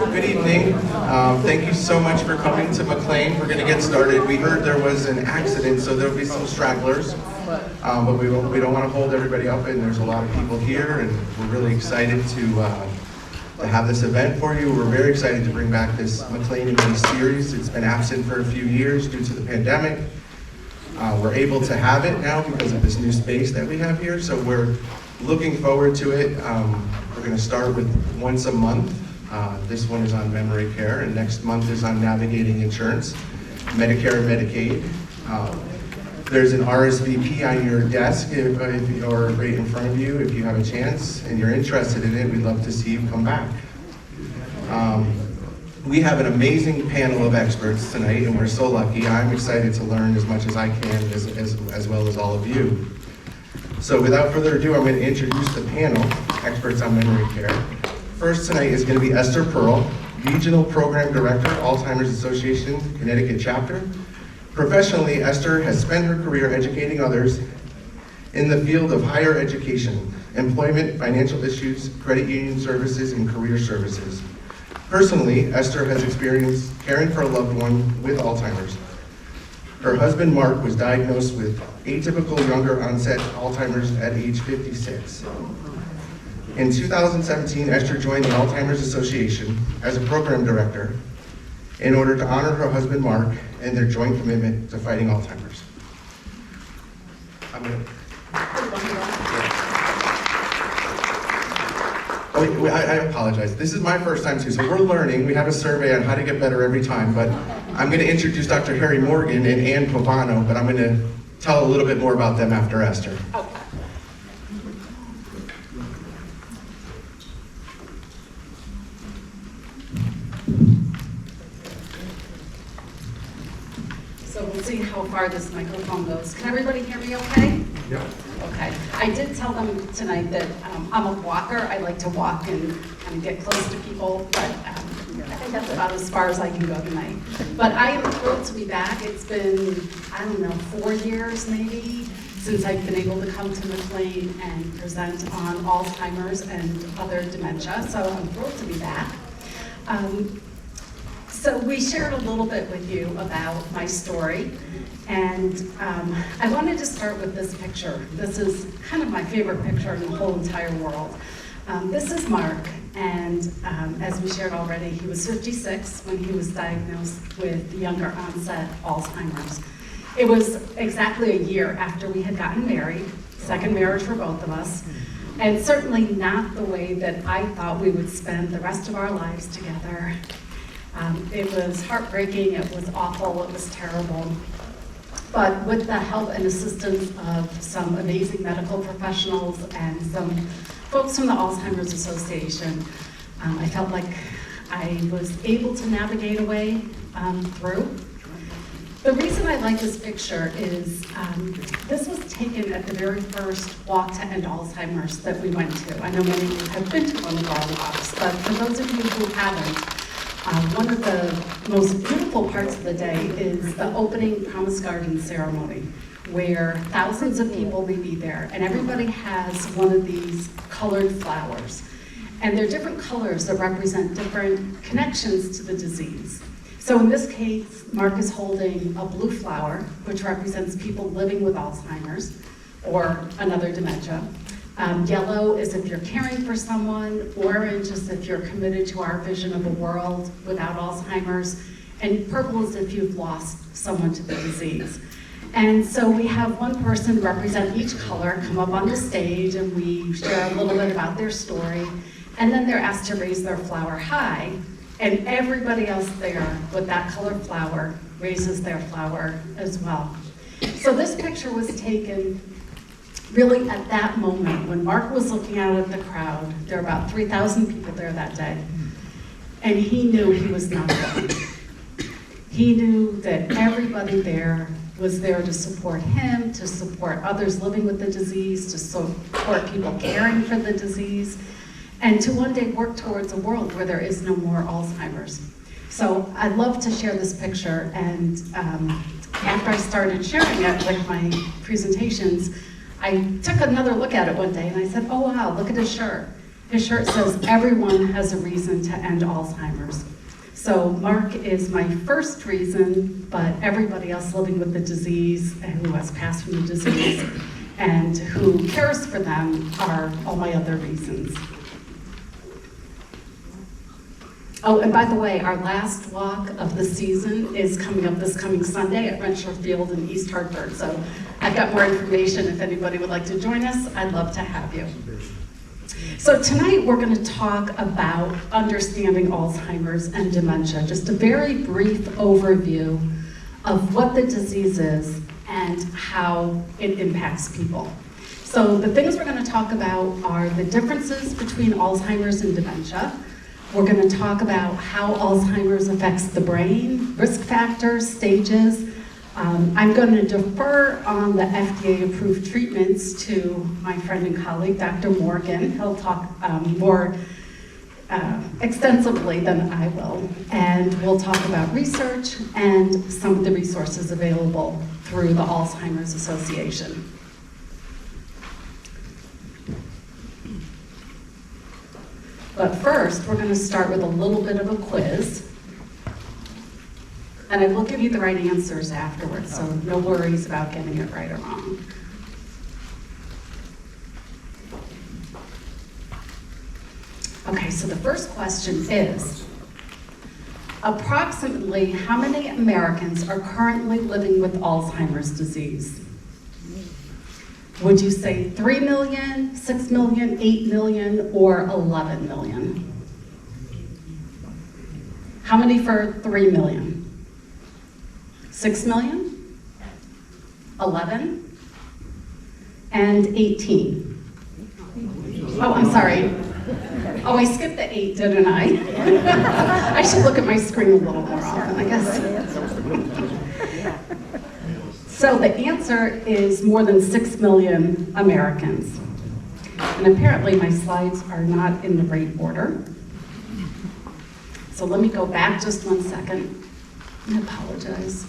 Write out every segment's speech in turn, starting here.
Good evening. Thank you so much for coming to McLean. We're going to get started. We heard there was an accident, so there'll be some stragglers, but we don't want to hold everybody up, and there's a lot of people here, and we're really excited to have this event for you. We're very excited to bring back this McLean and Me series. It's been absent for a few years due to the pandemic. We're able to have it now because of this new space that we have here, so we're looking forward to it. We're going to start with once a month. This one is on memory care, and next month is on navigating insurance, Medicare and Medicaid. There's an RSVP on your desk or right in front of you if you have a chance and you're interested in it. We'd love to see you come back. We have an amazing panel of experts tonight, and we're so lucky. I'm excited to learn as much as I can, as well as all of you. So without further ado, I'm going to introduce the panel, experts on memory care. First tonight is going to be Esther Pearl, Regional Program Director, Alzheimer's Association, Connecticut Chapter. Professionally, Esther has spent her career educating others in the field of higher education, employment, financial issues, credit union services, and career services. Personally, Esther has experience caring for a loved one with Alzheimer's. Her husband, Mark, was diagnosed with atypical younger onset Alzheimer's at age 56. In 2017, Esther joined the Alzheimer's Association as a program director in order to honor her husband, Mark, and their joint commitment to fighting Alzheimer's. I apologize. This is my first time too, so we're learning. We have a survey on how to get better every time, but I'm going to introduce Dr. Harry Morgan and Ann Povano, but I'm going to tell a little bit more about them after Esther. Okay. So we'll see how far this microphone goes. Can everybody hear me okay? Yeah. Okay. I did tell them tonight that I'm a walker. I like to walk and kind of get close to people, but I think that's about as far as I can go tonight. But I am thrilled to be back. It's been, 4 years maybe since I've been able to come to McLean and present on Alzheimer's and other dementia, so I'm thrilled to be back. So we shared a little bit with you about my story, and I wanted to start with this picture. This is kind of my favorite picture in the whole entire world. This is Mark, and as we shared already, he was 56 when he was diagnosed with younger onset Alzheimer's. It was exactly a year after we had gotten married, second marriage for both of us, and certainly not the way that I thought we would spend the rest of our lives together. It was heartbreaking, it was awful, it was terrible. But with the help and assistance of some amazing medical professionals and some folks from the Alzheimer's Association, I felt like I was able to navigate a way through. The reason I like this picture is this was taken at the very first walk to end Alzheimer's that we went to. I know many of you have been to one of our walks, but for those of you who haven't, one of the most beautiful parts of the day is the opening Promise Garden ceremony, where thousands of people may be there, and everybody has one of these colored flowers. And they're different colors that represent different connections to the disease. So in this case, Mark is holding a blue flower, which represents people living with Alzheimer's or another dementia. Yellow is if you're caring for someone, orange is if you're committed to our vision of a world without Alzheimer's, and purple is if you've lost someone to the disease. And so we have one person represent each color come up on the stage, and we share a little bit about their story, and then they're asked to raise their flower high, and everybody else there with that colored flower raises their flower as well. So this picture was taken really at that moment when Mark was looking out at the crowd. There were about 3,000 people there that day, and he knew he was not alone. He knew that everybody there was there to support him, to support others living with the disease, to support people caring for the disease, and to one day work towards a world where there is no more Alzheimer's. So I'd love to share this picture, and after I started sharing it with my presentations, I took another look at it one day and I said, oh wow, look at his shirt. His shirt says, "Everyone has a reason to end Alzheimer's." So Mark is my first reason, but everybody else living with the disease and who has passed from the disease and who cares for them are all my other reasons. Oh, and by the way, our last walk of the season is coming up this coming Sunday at Rentschler Field in East Hartford. So I've got more information if anybody would like to join us. I'd love to have you. So tonight we're going to talk about understanding Alzheimer's and dementia, just a very brief overview of what the disease is and how it impacts people. So the things we're going to talk about are the differences between Alzheimer's and dementia. We're going to talk about how Alzheimer's affects the brain, risk factors, stages. I'm going to defer on the FDA-approved treatments to my friend and colleague, Dr. Morgan. He'll talk more extensively than I will. And we'll talk about research and some of the resources available through the Alzheimer's Association. But first, we're going to start with a little bit of a quiz. And I will give you the right answers afterwards, so no worries about getting it right or wrong. Okay, so the first question is, approximately how many Americans are currently living with Alzheimer's disease? Would you say 3 million, 6 million, 8 million, or 11 million? How many for 3 million? 6 million, 11, and 18. Oh, I'm sorry. Oh, I skipped the 8, didn't I? I should look at my screen a little more often, I guess. So the answer is more than 6 million Americans. And apparently my slides are not in the right order. So let me go back just 1 second. I apologize.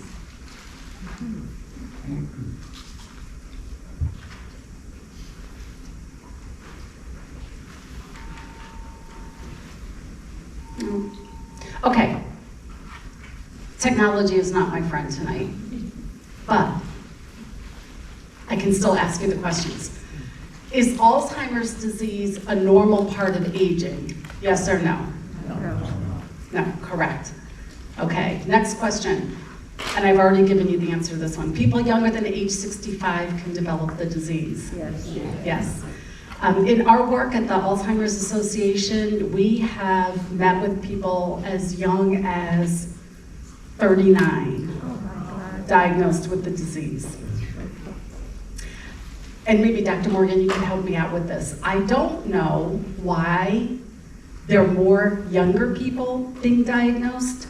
Okay, technology is not my friend tonight, but I can still ask you the questions. Is Alzheimer's disease a normal part of aging? Yes or no? No, correct. Okay, next question. And I've already given you the answer to this one. People younger than age 65 can develop the disease. Yes. Yes. In our work at the Alzheimer's Association, we have met with people as young as 39 diagnosed with the disease. And maybe Dr. Morgan, you can help me out with this. I don't know why there are more younger people being diagnosed.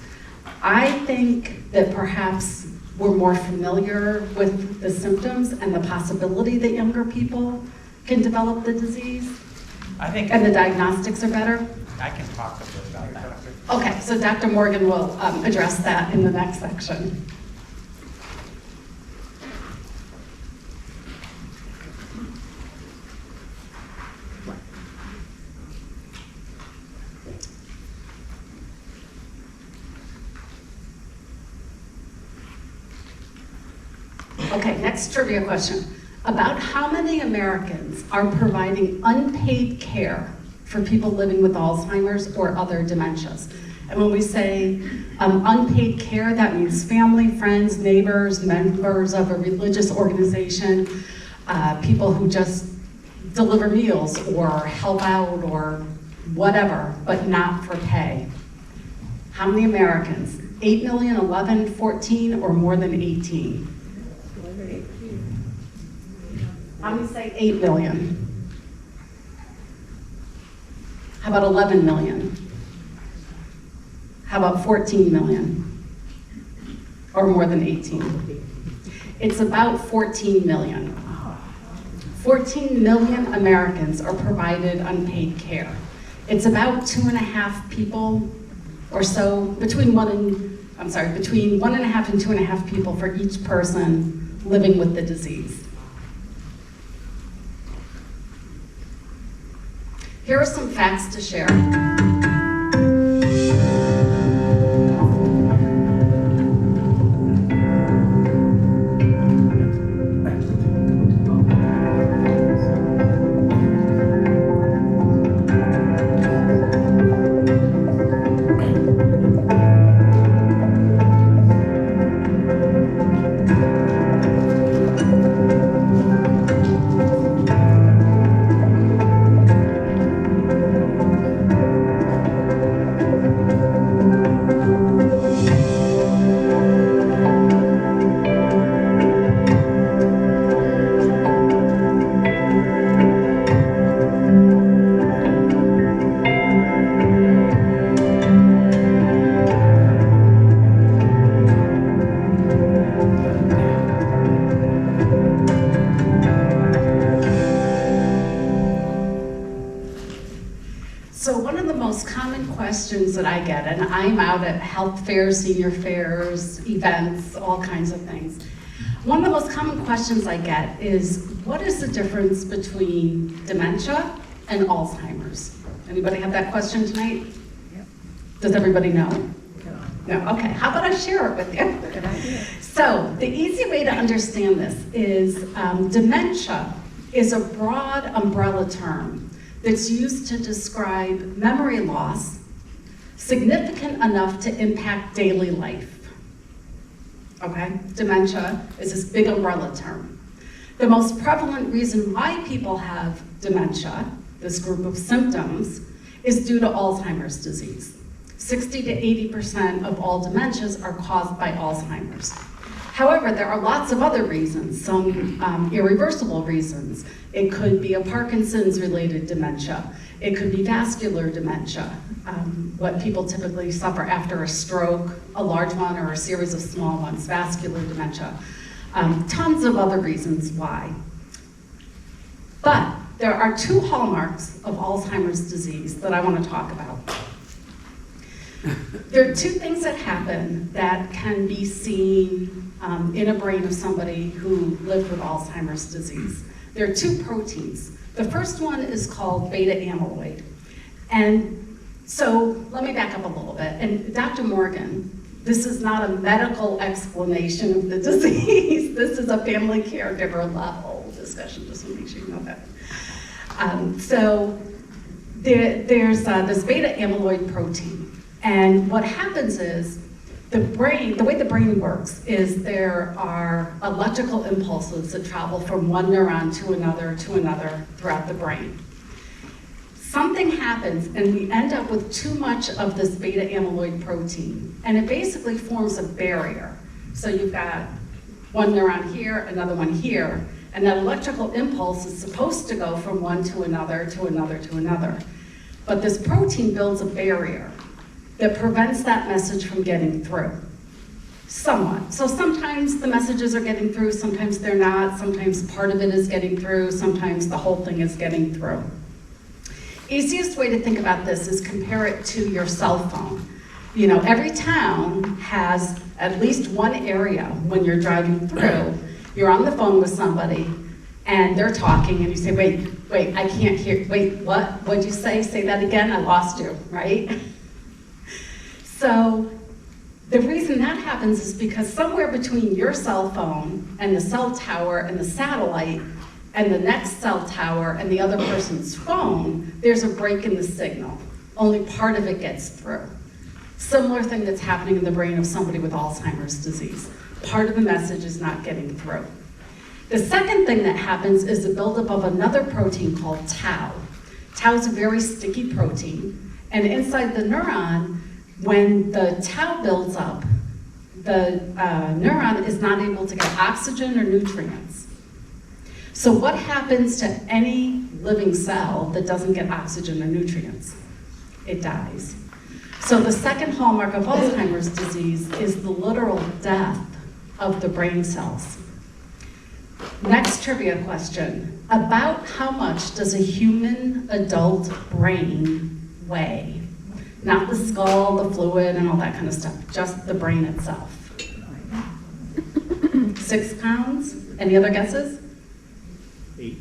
I think that perhaps we're more familiar with the symptoms and the possibility that younger people can develop the disease. And the diagnostics are better. I can talk a bit about that. Okay, so Dr. Morgan will address that in the next section. Okay, next trivia question. About how many Americans are providing unpaid care for people living with Alzheimer's or other dementias? And when we say unpaid care, that means family, friends, neighbors, members of a religious organization, people who just deliver meals or help out or whatever, but not for pay. How many Americans? 8 million, 11, 14, or more than 18? I'm going to say 8 million. How about 11 million? How about 14 million? Or more than 18? It's about 14 million. 14 million Americans are provided unpaid care. It's about 2.5 people or so, between 1.5 and 2.5 people for each person living with the disease. Here are some facts to share. So one of the most common questions that I get, and I'm out at health fairs, senior fairs, events, all kinds of things. One of the most common questions I get is, what is the difference between dementia and Alzheimer's? Anybody have that question tonight? Yep. Does everybody know? No. No, okay, how about I share it with you? Good idea. So the easy way to understand this is dementia is a broad umbrella term that's used to describe memory loss significant enough to impact daily life. Okay, dementia is this big umbrella term. The most prevalent reason why people have dementia, this group of symptoms, is due to Alzheimer's disease. 60 to 80% of all dementias are caused by Alzheimer's. However, there are lots of other reasons, some irreversible reasons. It could be a Parkinson's-related dementia. It could be vascular dementia, what people typically suffer after a stroke, a large one or a series of small ones, vascular dementia. Tons of other reasons why. But there are two hallmarks of Alzheimer's disease that I want to talk about. There are two things that happen that can be seen in a brain of somebody who lived with Alzheimer's disease. There are two proteins. The first one is called beta amyloid. And so let me back up a little bit. And Dr. Morgan, this is not a medical explanation of the disease. This is a family caregiver level discussion, just to make sure you know that. There's this beta amyloid protein. And what happens is the way the brain works is there are electrical impulses that travel from one neuron to another throughout the brain. Something happens and we end up with too much of this beta amyloid protein, and it basically forms a barrier. So you've got one neuron here, another one here, and that electrical impulse is supposed to go from one to another, to another, to another. But this protein builds a barrier that prevents that message from getting through, somewhat. So sometimes the messages are getting through, sometimes they're not, sometimes part of it is getting through, sometimes the whole thing is getting through. Easiest way to think about this is compare it to your cell phone. You know, every town has at least one area when you're driving through, you're on the phone with somebody and they're talking and you say, wait, I can't hear, wait, what? What'd you say? Say that again, I lost you, right? So the reason that happens is because somewhere between your cell phone and the cell tower and the satellite and the next cell tower and the other person's phone, there's a break in the signal. Only part of it gets through. Similar thing that's happening in the brain of somebody with Alzheimer's disease. Part of the message is not getting through. The second thing that happens is the buildup of another protein called tau. Tau is a very sticky protein, and inside the neuron, when the tau builds up, the neuron is not able to get oxygen or nutrients. So what happens to any living cell that doesn't get oxygen or nutrients? It dies. So the second hallmark of Alzheimer's disease is the literal death of the brain cells. Next trivia question. About how much does a human adult brain weigh? Not the skull, the fluid, and all that kind of stuff, just the brain itself. 6 pounds? Any other guesses? 8.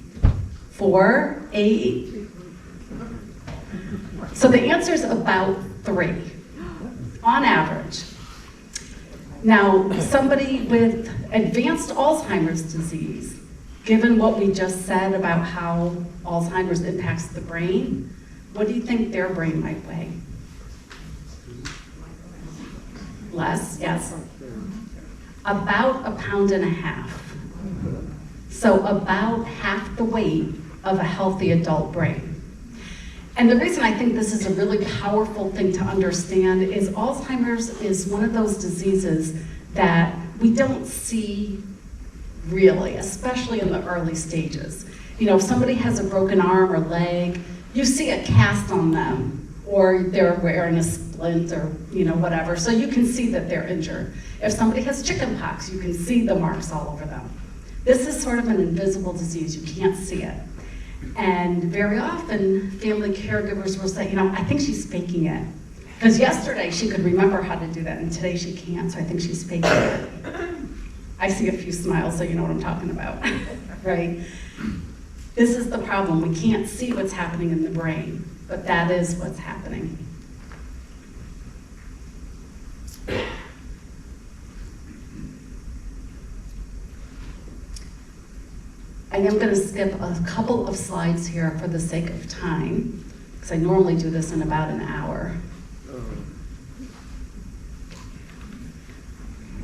4, 8. So the answer is about 3, on average. Now, somebody with advanced Alzheimer's disease, given what we just said about how Alzheimer's impacts the brain, what do you think their brain might weigh? Less, yes. About 1.5 pounds. So about half the weight of a healthy adult brain. And the reason I think this is a really powerful thing to understand is Alzheimer's is one of those diseases that we don't see really, especially in the early stages. You know, if somebody has a broken arm or leg, you see a cast on them, or they're wearing a splint or, you know, whatever, so you can see that they're injured. If somebody has chickenpox, you can see the marks all over them. This is sort of an invisible disease, you can't see it. And very often, family caregivers will say, you know, I think she's faking it. Because yesterday she could remember how to do that, and today she can't, so I think she's faking it. I see a few smiles, so you know what I'm talking about, right? This is the problem. We can't see what's happening in the brain, but that is what's happening. I am going to skip a couple of slides here for the sake of time, because I normally do this in about an hour.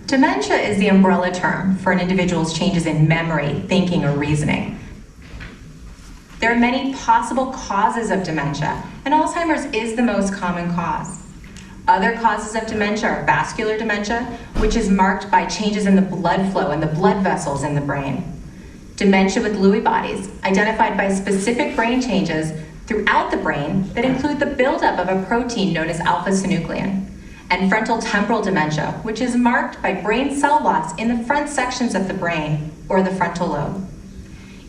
Dementia is the umbrella term for an individual's changes in memory, thinking, or reasoning. There are many possible causes of dementia, and Alzheimer's is the most common cause. Other causes of dementia are vascular dementia, which is marked by changes in the blood flow and the blood vessels in the brain. Dementia with Lewy bodies, identified by specific brain changes throughout the brain that include the buildup of a protein known as alpha-synuclein. And frontal temporal dementia, which is marked by brain cell loss in the front sections of the brain, or the frontal lobe.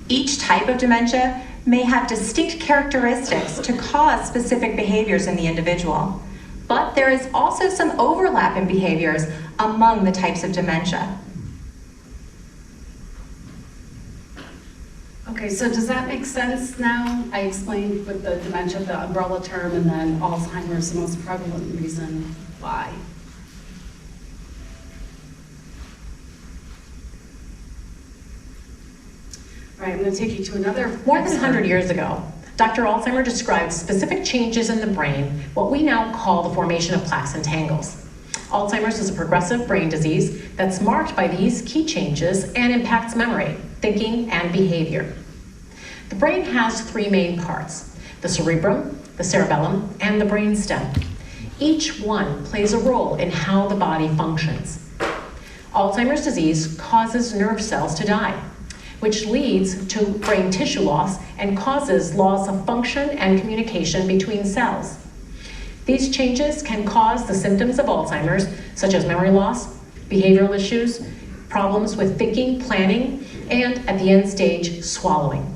Each type of dementia may have distinct characteristics to cause specific behaviors in the individual, but there is also some overlap in behaviors among the types of dementia. Okay, so does that make sense now? I explained with the dementia, the umbrella term, and then Alzheimer's, the most prevalent reason why. All right, I'm going to take you to another. More than 100 years ago, Dr. Alzheimer described specific changes in the brain, what we now call the formation of plaques and tangles. Alzheimer's is a progressive brain disease that's marked by these key changes and impacts memory, thinking, and behavior. The brain has 3 main parts: the cerebrum, the cerebellum, and the brainstem. Each one plays a role in how the body functions. Alzheimer's disease causes nerve cells to die, which leads to brain tissue loss and causes loss of function and communication between cells. These changes can cause the symptoms of Alzheimer's, such as memory loss, behavioral issues, problems with thinking, planning, and at the end stage, swallowing.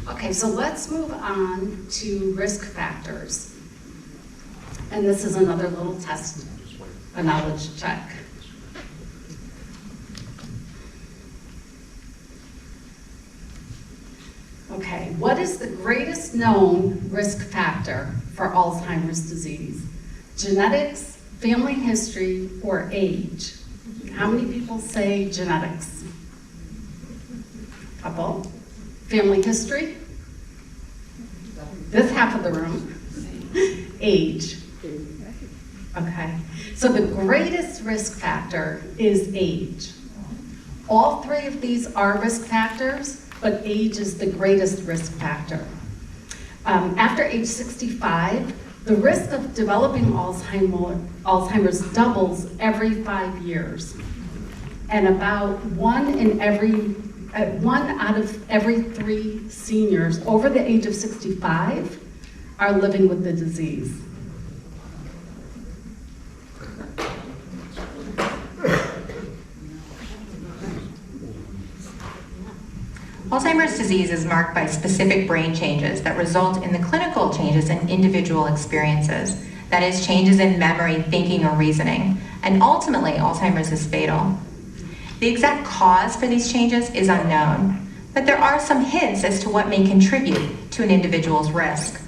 Okay, so let's move on to risk factors. And this is another little test, a knowledge check. Okay, what is the greatest known risk factor for Alzheimer's disease? Genetics, family history, or age? How many people say genetics? Couple. Family history? This half of the room. Age. Okay, so the greatest risk factor is age. All 3 of these are risk factors, but age is the greatest risk factor. After age 65, the risk of developing Alzheimer's doubles every 5 years. And about 1 out of every 3 seniors over the age of 65 are living with the disease. Alzheimer's disease is marked by specific brain changes that result in the clinical changes in individual experiences. That is, changes in memory, thinking, or reasoning. And ultimately, Alzheimer's is fatal. The exact cause for these changes is unknown, but there are some hints as to what may contribute to an individual's risk.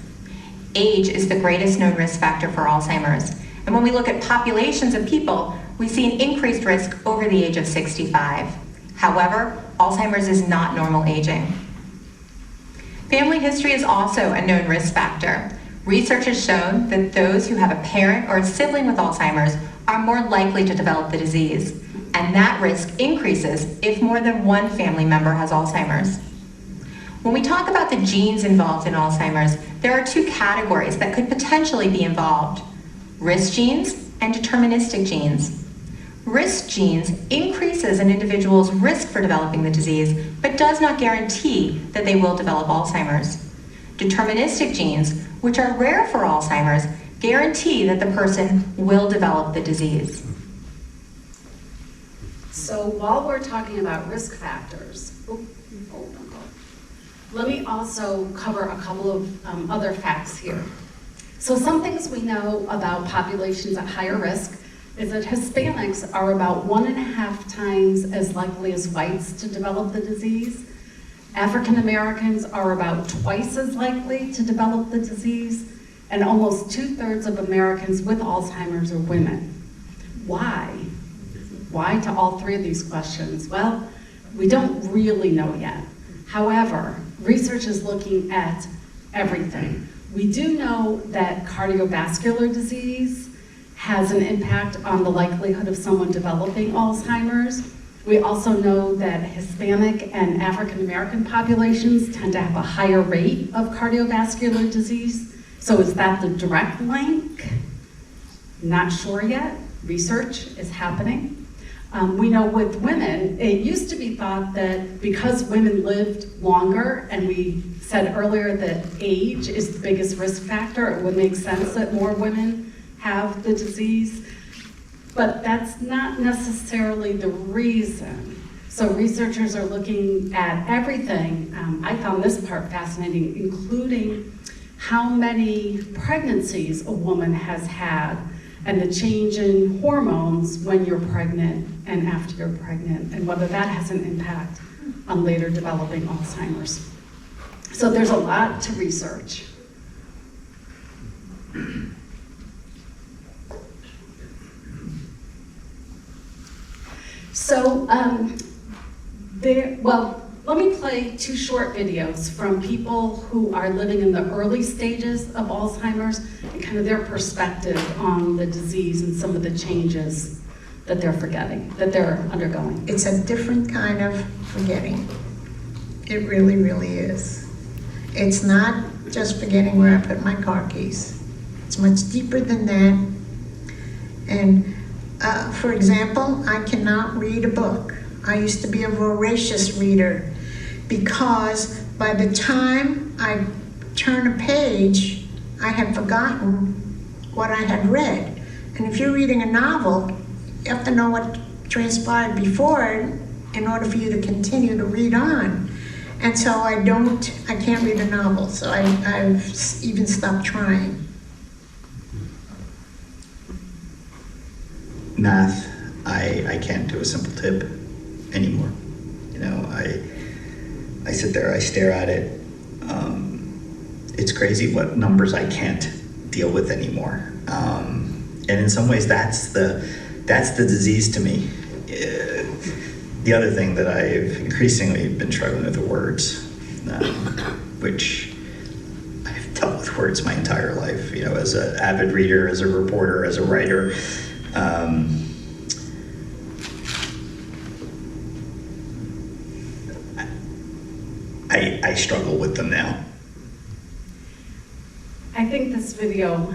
Age is the greatest known risk factor for Alzheimer's, and when we look at populations of people, we see an increased risk over the age of 65. However, Alzheimer's is not normal aging. Family history is also a known risk factor. Research has shown that those who have a parent or a sibling with Alzheimer's are more likely to develop the disease, and that risk increases if more than one family member has Alzheimer's. When we talk about the genes involved in Alzheimer's, there are two categories that could potentially be involved: risk genes and deterministic genes. Risk genes increases an individual's risk for developing the disease, but does not guarantee that they will develop Alzheimer's. Deterministic genes, which are rare for Alzheimer's, guarantee that the person will develop the disease. So while we're talking about risk factors, let me also cover a couple of other facts here. So some things we know about populations at higher risk is that Hispanics are about 1.5 times as likely as whites to develop the disease. African Americans are about twice as likely to develop the disease, and almost 2/3 of Americans with Alzheimer's are women. Why? Why to all three of these questions? Well, we don't really know yet. However, research is looking at everything. We do know that cardiovascular disease has an impact on the likelihood of someone developing Alzheimer's. We also know that Hispanic and African American populations tend to have a higher rate of cardiovascular disease. So is that the direct link? Not sure yet. Research is happening. We know with women, it used to be thought that because women lived longer, and we said earlier that age is the biggest risk factor, it would make sense that more women have the disease, but that's not necessarily the reason. So researchers are looking at everything. I found this part fascinating, including how many pregnancies a woman has had and the change in hormones when you're pregnant and after you're pregnant, and whether that has an impact on later developing Alzheimer's. So there's a lot to research. So, let me play 2 short videos from people who are living in the early stages of Alzheimer's and kind of their perspective on the disease and some of the changes that they're undergoing. It's a different kind of forgetting. It really, really is. It's not just forgetting where I put my car keys. It's much deeper than that. And for example, I cannot read a book. I used to be a voracious reader because by the time I turn a page, I had forgotten what I had read. And if you're reading a novel, you have to know what transpired before in order for you to continue to read on. And so I can't read a novel, so I've even stopped trying. Math, I can't do a simple tip anymore. You know, I sit there, I stare at it. It's crazy what numbers I can't deal with anymore. And in some ways, that's the disease to me. The other thing that I've increasingly been struggling with are words, which I've dealt with words my entire life. You know, as an avid reader, as a reporter, as a writer. I struggle with them now. I think this video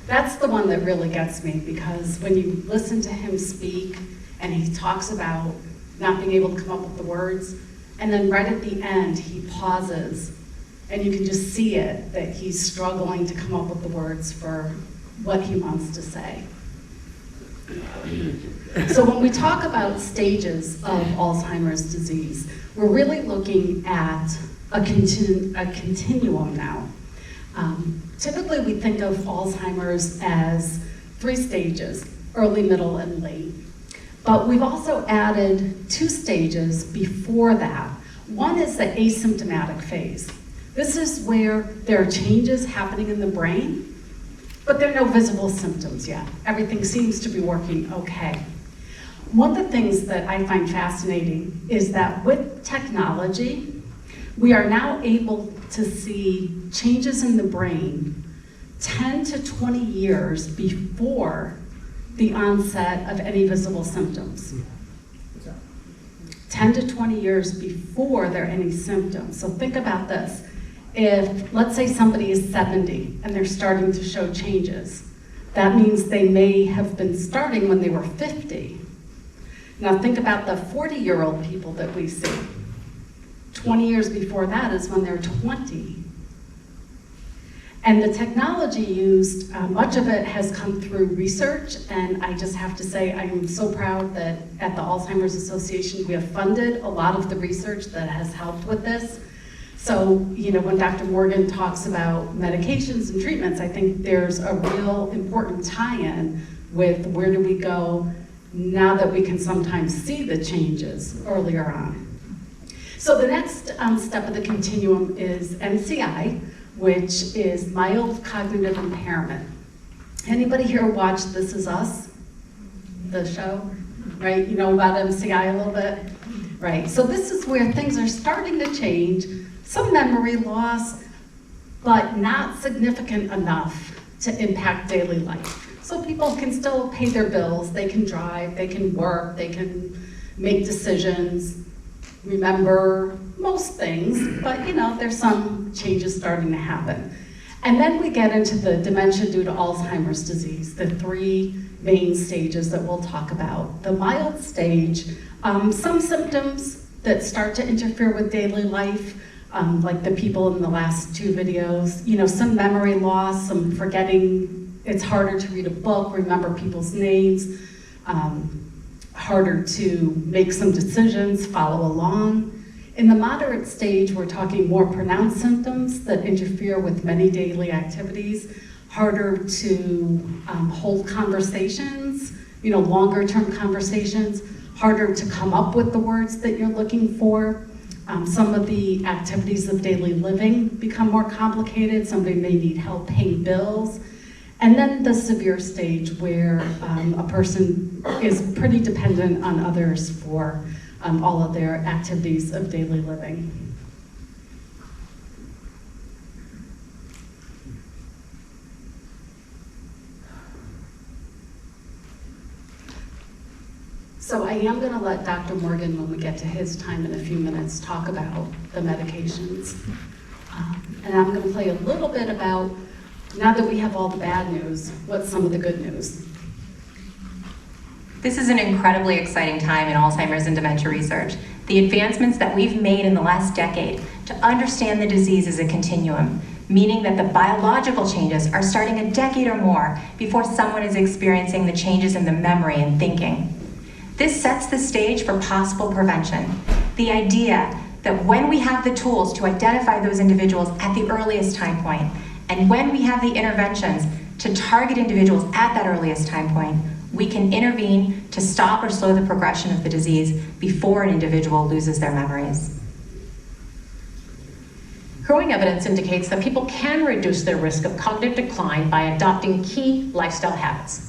that's the one that really gets me, because when you listen to him speak and he talks about not being able to come up with the words, and then right at the end he pauses and you can just see it, that he's struggling to come up with the words for what he wants to say. So when we talk about stages of Alzheimer's disease, we're really looking at a continuum now. Typically we think of Alzheimer's as 3 stages, early, middle, and late. But we've also added 2 stages before that. One is the asymptomatic phase. This is where there are changes happening in the brain, but there are no visible symptoms yet. Everything seems to be working okay. One of the things that I find fascinating is that with technology, we are now able to see changes in the brain 10 to 20 years before the onset of any visible symptoms. 10 to 20 years before there are any symptoms. So think about this. If, let's say somebody is 70 and they're starting to show changes, that means they may have been starting when they were 50. Now think about the 40-year-old people that we see. 20 years before that is when they're 20. And the technology used, much of it has come through research, and I just have to say I'm so proud that at the Alzheimer's Association we have funded a lot of the research that has helped with this. So, when Dr. Morgan talks about medications and treatments, I think there's a real important tie-in with where do we go now that we can sometimes see the changes earlier on. So the next step of the continuum is MCI, which is mild cognitive impairment. Anybody here watch This Is Us, the show? Right, you know about MCI a little bit? Right, so this is where things are starting to change, some memory loss, but not significant enough to impact daily life. So people can still pay their bills, they can drive, they can work, they can make decisions, remember most things, but there's some changes starting to happen. And then we get into the dementia due to Alzheimer's disease, the 3 main stages that we'll talk about. The mild stage, some symptoms that start to interfere with daily life, like the people in the last 2 videos, some memory loss, some forgetting, it's harder to read a book, remember people's names, harder to make some decisions, follow along. In the moderate stage, we're talking more pronounced symptoms that interfere with many daily activities, harder to hold conversations, longer term conversations, harder to come up with the words that you're looking for. Some of the activities of daily living become more complicated. Somebody may need help paying bills. And then the severe stage where a person is pretty dependent on others for all of their activities of daily living. So I am going to let Dr. Morgan, when we get to his time in a few minutes, talk about the medications. And I'm going to play a little bit about, now that we have all the bad news, what's some of the good news? This is an incredibly exciting time in Alzheimer's and dementia research. The advancements that we've made in the last decade to understand the disease as a continuum, meaning that the biological changes are starting a decade or more before someone is experiencing the changes in the memory and thinking. This sets the stage for possible prevention. The idea that when we have the tools to identify those individuals at the earliest time point, and when we have the interventions to target individuals at that earliest time point, we can intervene to stop or slow the progression of the disease before an individual loses their memories. Growing evidence indicates that people can reduce their risk of cognitive decline by adopting key lifestyle habits.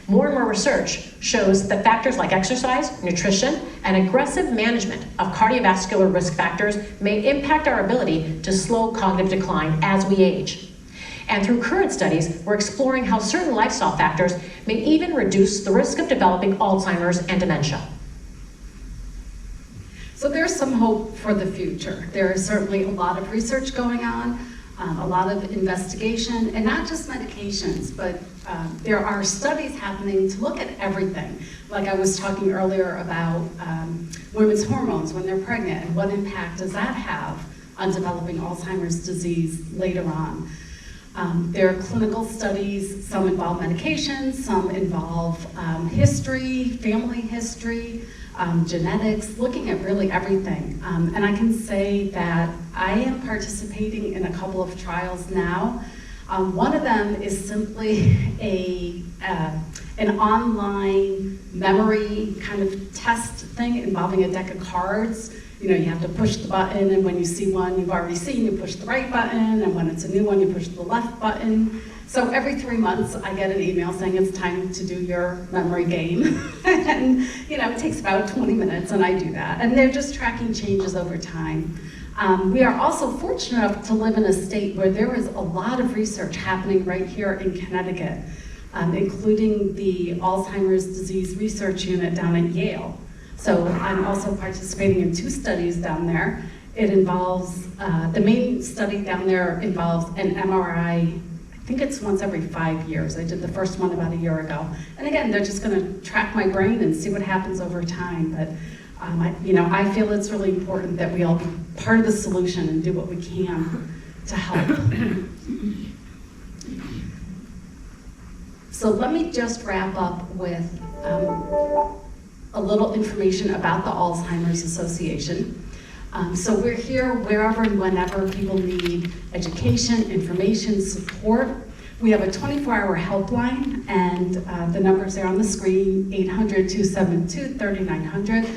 More and more research shows that factors like exercise, nutrition, and aggressive management of cardiovascular risk factors may impact our ability to slow cognitive decline as we age. And through current studies, we're exploring how certain lifestyle factors may even reduce the risk of developing Alzheimer's and dementia. So there's some hope for the future. There is certainly a lot of research going on, a lot of investigation, and not just medications, but there are studies happening to look at everything. Like I was talking earlier about women's hormones when they're pregnant, and what impact does that have on developing Alzheimer's disease later on. There are clinical studies, some involve medications, some involve history, family history, genetics, looking at really everything. And I can say that I am participating in a couple of trials now. One of them is simply an online memory kind of test thing involving a deck of cards. You know, you have to push the button, and when you see one you've already seen, you push the right button, and when it's a new one, you push the left button. So every 3 months, I get an email saying it's time to do your memory game. And, you know, it takes about 20 minutes, and I do that. And they're just tracking changes over time. We are also fortunate enough to live in a state where there is a lot of research happening right here in Connecticut, including the Alzheimer's disease research unit down at Yale. So I'm also participating in 2 studies down there. It involves, the main study down there involves an MRI. I think it's once every 5 years. I did the first one about a year ago. And again, they're just gonna track my brain and see what happens over time. But I feel it's really important that we all be part of the solution and do what we can to help. So let me just wrap up with a little information about the Alzheimer's Association. So we're here wherever and whenever people need education, information, support. We have a 24-hour helpline, and the number's there on the screen, 800-272-3900.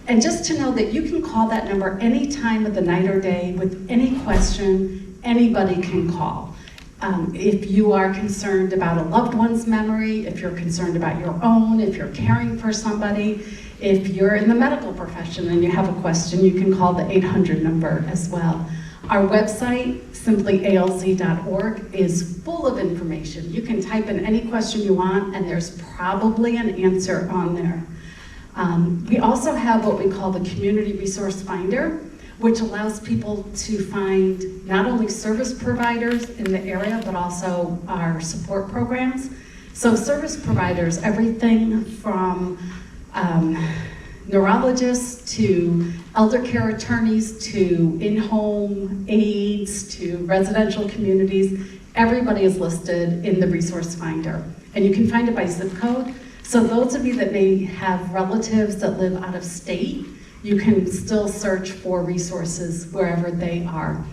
And just to know that you can call that number any time of the night or day with any question, anybody can call. If you are concerned about a loved one's memory, if you're concerned about your own, if you're caring for somebody, if you're in the medical profession and you have a question, you can call the 800 number as well. Our website, simplyalz.org, is full of information. You can type in any question you want, and there's probably an answer on there. We also have what we call the Community Resource Finder, which allows people to find not only service providers in the area, but also our support programs. So service providers, everything from neurologists to elder care attorneys to in-home aides to residential communities, everybody is listed in the Resource Finder. And you can find it by zip code. So those of you that may have relatives that live out of state, you can still search for resources wherever they are.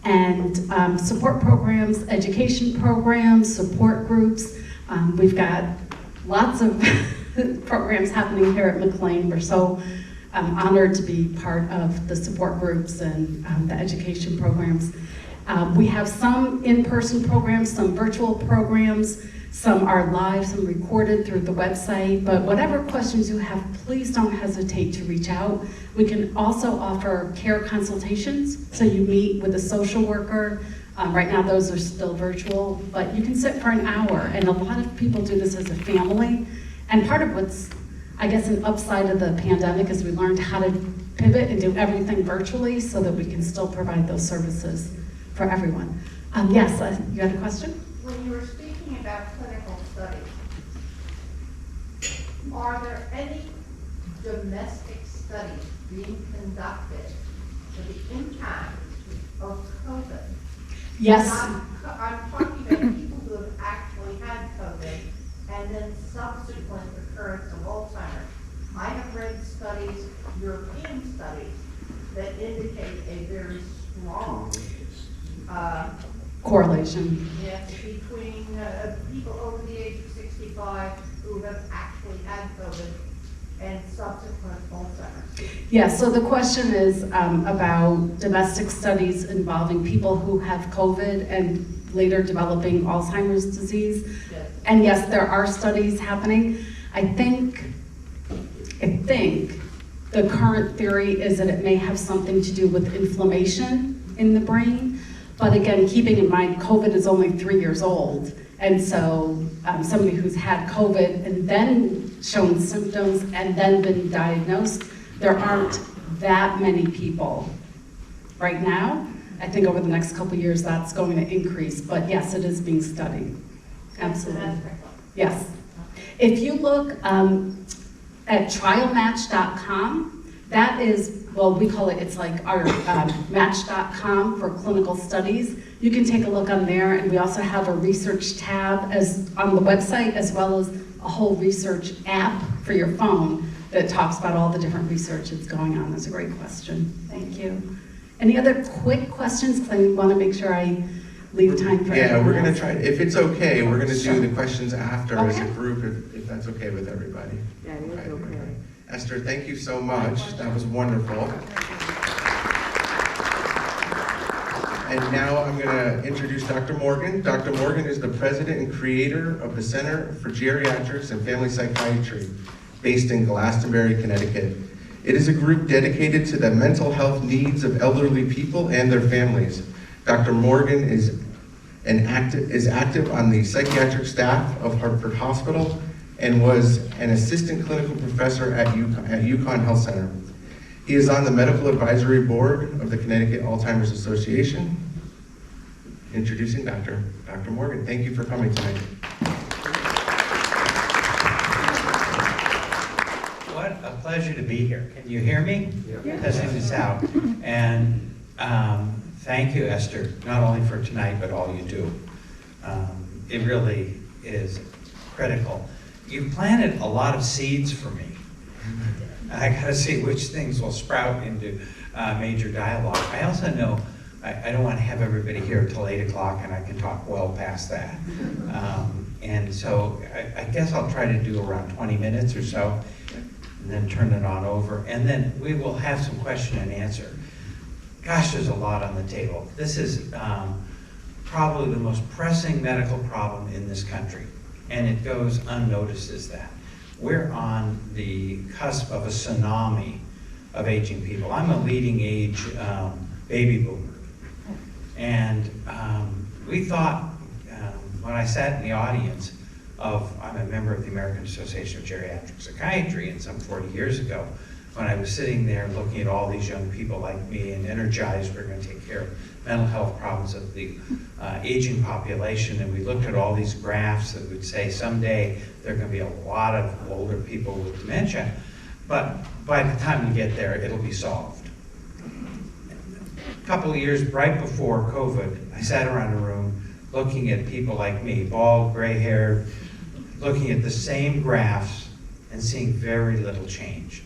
And support programs, education programs, support groups. We've got lots of programs happening here at McLean. We're so honored to be part of the support groups and the education programs. We have some in-person programs, some virtual programs. Some are live, some recorded through the website, but whatever questions you have, please don't hesitate to reach out. We can also offer care consultations, so you meet with a social worker. Right now those are still virtual, but you can sit for an hour, and a lot of people do this as a family. And part of what's, I guess, an upside of the pandemic is we learned how to pivot and do everything virtually so that we can still provide those services for everyone. Yes, you had a question? When you were speaking about clinical studies, are there any domestic studies being conducted for the impact of COVID? Yes. I'm talking about people who have actually had COVID and then subsequent recurrence of Alzheimer's. I have read studies, European studies, that indicate a very strong Correlation. yes, between people over the age of 65 who have actually had COVID and subsequent Alzheimer's. Yeah, so the question is about domestic studies involving people who have COVID and later developing Alzheimer's disease. Yes. And yes, there are studies happening. I think the current theory is that it may have something to do with inflammation in the brain. But again, keeping in mind, COVID is only 3 years old. And so somebody who's had COVID and then shown symptoms and then been diagnosed, there aren't that many people right now. I think over the next couple of years, that's going to increase. But yes, it is being studied. Absolutely. Yes. If you look at trialmatch.com, that is, well, we call it, it's like our match.com for clinical studies. You can take a look on there, and we also have a research tab as on the website, as well as a whole research app for your phone that talks about all the different research that's going on. That's a great question. Thank you. Any other quick questions? Because I want to make sure I leave time for Yeah, everyone we're gonna else. try, if it's okay, we're gonna Sure. do the questions after as a Okay. group, if that's okay with everybody. That is okay. Esther, thank you so much. That was wonderful. And now I'm gonna introduce Dr. Morgan. Dr. Morgan is the president and creator of the Center for Geriatrics and Family Psychiatry, based in Glastonbury, Connecticut. It is a group dedicated to the mental health needs of elderly people and their families. Dr. Morgan is active on the psychiatric staff of Hartford Hospital and was an assistant clinical professor at UConn Health Center. He is on the medical advisory board of the Connecticut Alzheimer's Association. Introducing Dr. Morgan. Thank you for coming tonight. What a pleasure to be here. Can you hear me? Testing this out. And thank you, Esther, not only for tonight, but all you do. It really is critical. You planted a lot of seeds for me. I gotta see which things will sprout into major dialogue. I also know I don't want to have everybody here till 8 o'clock, and I can talk well past that. And so I guess I'll try to do around 20 minutes or so, and then turn it on over. And then we will have some question and answer. Gosh, there's a lot on the table. This is probably the most pressing medical problem in this country, and it goes unnoticed as that. We're on the cusp of a tsunami of aging people. I'm a leading age baby boomer. And we thought, when I sat in the audience I'm a member of the American Association of Geriatric Psychiatry, and some 40 years ago, when I was sitting there looking at all these young people like me and energized, we're going to take care of mental health problems of the aging population, and we looked at all these graphs that would say someday there are going to be a lot of older people with dementia, but by the time we get there, it'll be solved. A couple of years right before COVID, I sat around a room looking at people like me, bald, gray-haired, looking at the same graphs and seeing very little change.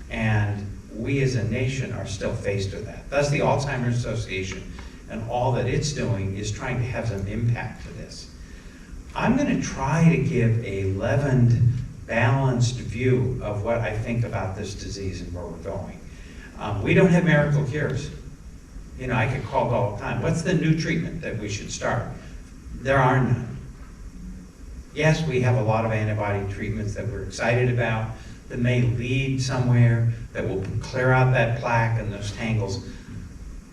And we as a nation are still faced with that. Thus, the Alzheimer's Association and all that it's doing is trying to have some impact to this. I'm going to try to give a leavened, balanced view of what I think about this disease and where we're going. We don't have miracle cures. You know, I get called all the time. What's the new treatment that we should start? There are none. Yes, we have a lot of antibody treatments that we're excited about that may lead somewhere, that will clear out that plaque and those tangles.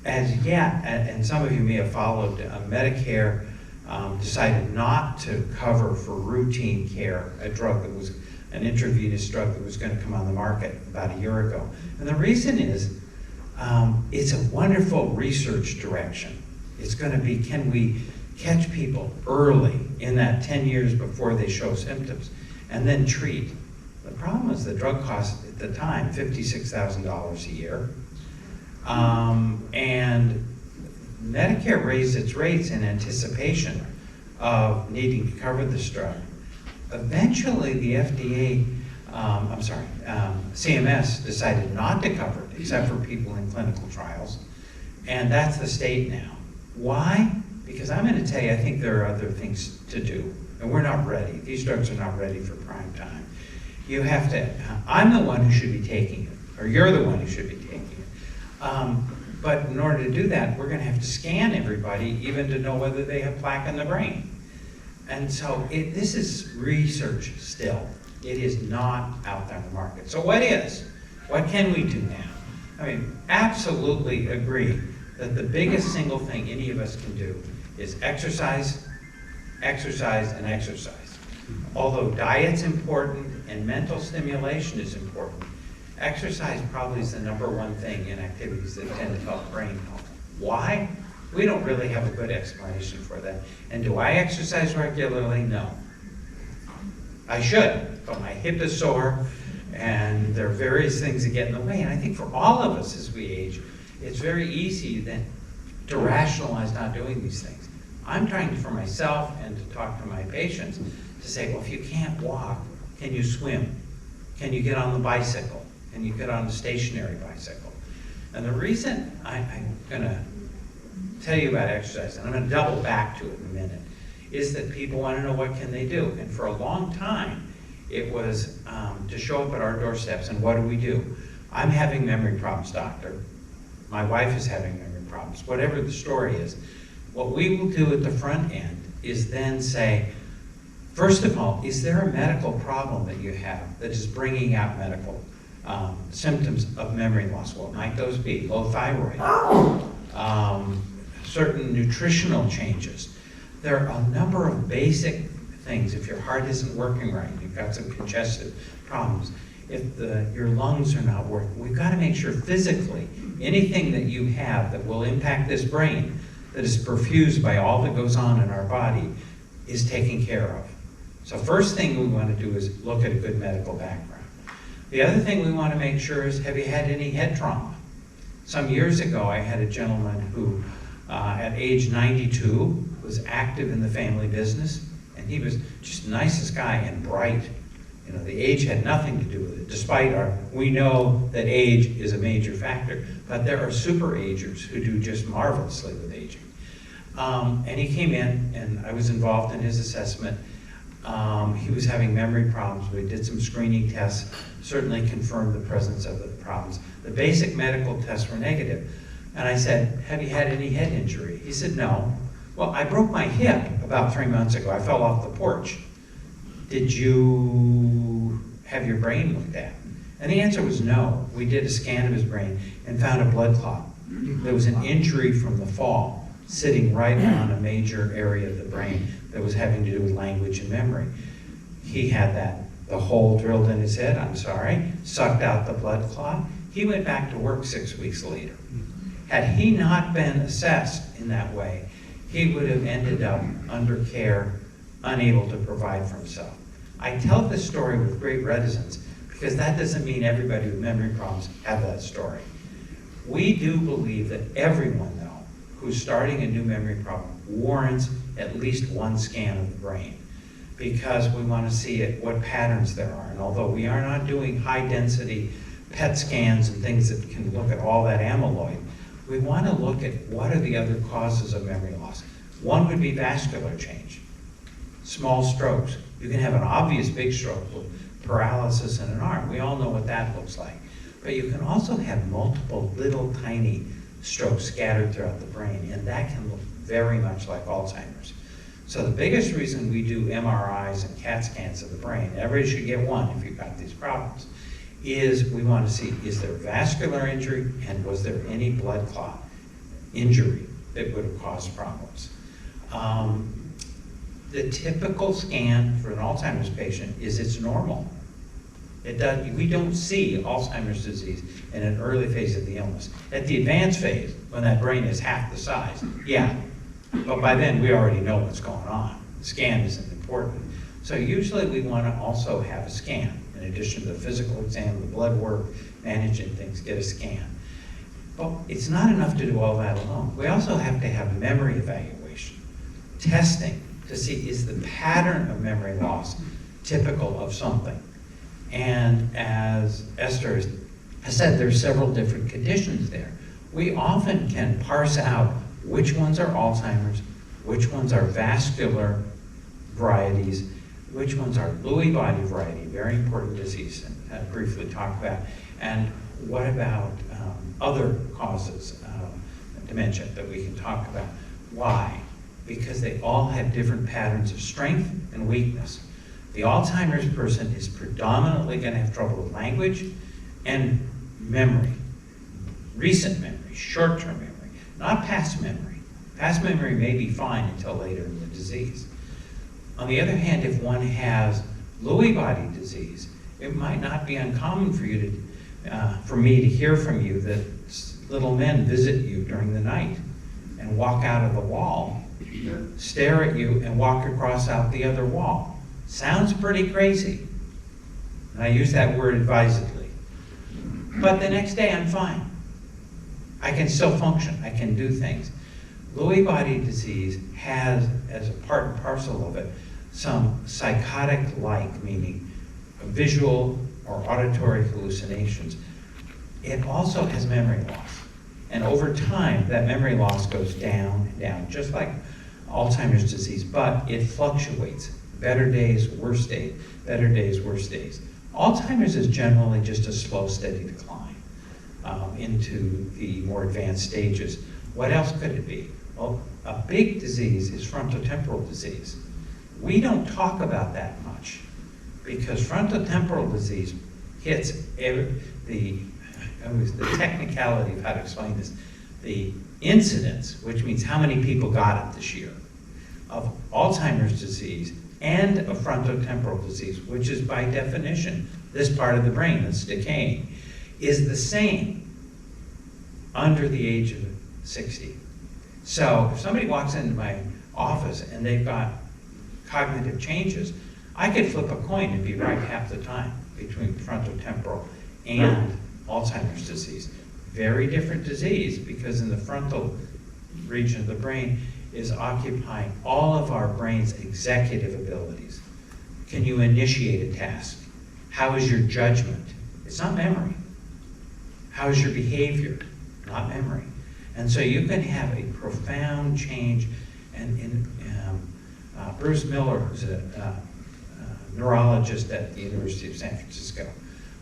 As yet, and some of you may have followed, Medicare decided not to cover for routine care a drug that was an intravenous drug that was going to come on the market about a year ago. And the reason is, it's a wonderful research direction. It's going to be, can we catch people early in that 10 years before they show symptoms and then treat? The problem is the drug cost at the time, $56,000 a year. And Medicare raised its rates in anticipation of needing to cover this drug. Eventually, the FDA, CMS decided not to cover it, except for people in clinical trials. And that's the state now. Why? Because I'm going to tell you, I think there are other things to do. And we're not ready. These drugs are not ready for prime time. You have to, I'm the one who should be taking it, or you're the one who should be taking it. But in order to do that, we're going to have to scan everybody, even to know whether they have plaque in the brain. And so this is research still. It is not out there in the market. So what is? What can we do now? I mean, absolutely agree that the biggest single thing any of us can do is exercise, exercise, and exercise. Although diet's important and mental stimulation is important, exercise probably is the #1 thing in activities that tend to help brain health. Why? We don't really have a good explanation for that. And do I exercise regularly? No. I should, but my hip is sore, and there are various things that get in the way. And I think for all of us as we age, it's very easy then to rationalize not doing these things. I'm trying to, for myself and to talk to my patients, to say, well, if you can't walk, can you swim? Can you get on the bicycle? Can you get on a stationary bicycle? And the reason I'm going to tell you about exercise, and I'm going to double back to it in a minute, is that people want to know what can they do. And for a long time, it was to show up at our doorsteps, and what do? I'm having memory problems, doctor. My wife is having memory problems. Whatever the story is, what we will do at the front end is then say, first of all, is there a medical problem that you have that is bringing out medical symptoms of memory loss? What might those be? Low thyroid, certain nutritional changes. There are a number of basic things. If your heart isn't working right, you've got some congestive problems, if your lungs are not working, we've got to make sure physically anything that you have that will impact this brain, that is perfused by all that goes on in our body, is taken care of. So first thing we want to do is look at a good medical background. The other thing we want to make sure is, have you had any head trauma? Some years ago, I had a gentleman who, at age 92, was active in the family business, and he was just the nicest guy and bright. You know, the age had nothing to do with it, despite we know that age is a major factor, but there are super agers who do just marvelously with aging. And he came in, and I was involved in his assessment. He was having memory problems. We did some screening tests, certainly confirmed the presence of the problems. The basic medical tests were negative. And I said, have you had any head injury? He said, no. Well, I broke my hip about 3 months ago. I fell off the porch. Did you have your brain looked at? And the answer was no. We did a scan of his brain and found a blood clot. There was an injury from the fall sitting right on a major area of the brain that was having to do with language and memory. He had the hole drilled in his head, I'm sorry, sucked out the blood clot. He went back to work 6 weeks later. Had he not been assessed in that way, he would have ended up under care, unable to provide for himself. I tell this story with great reticence because that doesn't mean everybody with memory problems have that story. We do believe that everyone, though, who's starting a new memory problem warrants at least one scan of the brain, because we want to see what patterns there are. And although we are not doing high-density PET scans and things that can look at all that amyloid, we want to look at what are the other causes of memory loss. One would be vascular change. Small strokes. You can have an obvious big stroke with paralysis in an arm. We all know what that looks like. But you can also have multiple little tiny strokes scattered throughout the brain, and that can look very much like Alzheimer's. So the biggest reason we do MRIs and CAT scans of the brain, everybody should get one if you've got these problems, is we want to see, is there vascular injury and was there any blood clot injury that would have caused problems? The typical scan for an Alzheimer's patient is it's normal. We don't see Alzheimer's disease in an early phase of the illness. At the advanced phase, when that brain is half the size, yeah, but by then we already know what's going on. The scan isn't important. So usually we want to also have a scan. In addition to the physical exam, the blood work, managing things, get a scan. But it's not enough to do all that alone. We also have to have memory evaluation, testing to see is the pattern of memory loss typical of something. And as Esther has said, there's several different conditions there. We often can parse out which ones are Alzheimer's, which ones are vascular varieties, which ones are Lewy body variety, very important disease, and I'll briefly talk about, and what about other causes of dementia that we can talk about. Why? Because they all have different patterns of strength and weakness. The Alzheimer's person is predominantly going to have trouble with language and memory, recent memory, short-term memory, not past memory. Past memory may be fine until later in the disease. On the other hand, if one has Lewy body disease, it might not be uncommon for you for me to hear from you that little men visit you during the night and walk out of the wall, stare at you, and walk across out the other wall. Sounds pretty crazy. And I use that word advisedly. But the next day I'm fine. I can still function. I can do things. Lewy body disease has, as a part and parcel of it, some psychotic-like, meaning visual or auditory hallucinations. It also has memory loss. And over time, that memory loss goes down and down, just like Alzheimer's disease, but it fluctuates. Better days, worse days, better days, worse days. Alzheimer's is generally just a slow, steady decline into the more advanced stages. What else could it be? Well, a big disease is frontotemporal disease. We don't talk about that much because frontotemporal disease hits the technicality of how to explain this, the incidence, which means how many people got it this year, of Alzheimer's disease and of frontotemporal disease, which is by definition this part of the brain that's decaying, is the same under the age of 60. So if somebody walks into my office and they've got cognitive changes, I could flip a coin and be right half the time between frontotemporal and Alzheimer's disease. Very different disease because in the frontal region of the brain is occupying all of our brain's executive abilities. Can you initiate a task? How is your judgment? It's not memory. How is your behavior? Not memory. And so you can have a profound change. And Bruce Miller, who's a neurologist at the University of San Francisco,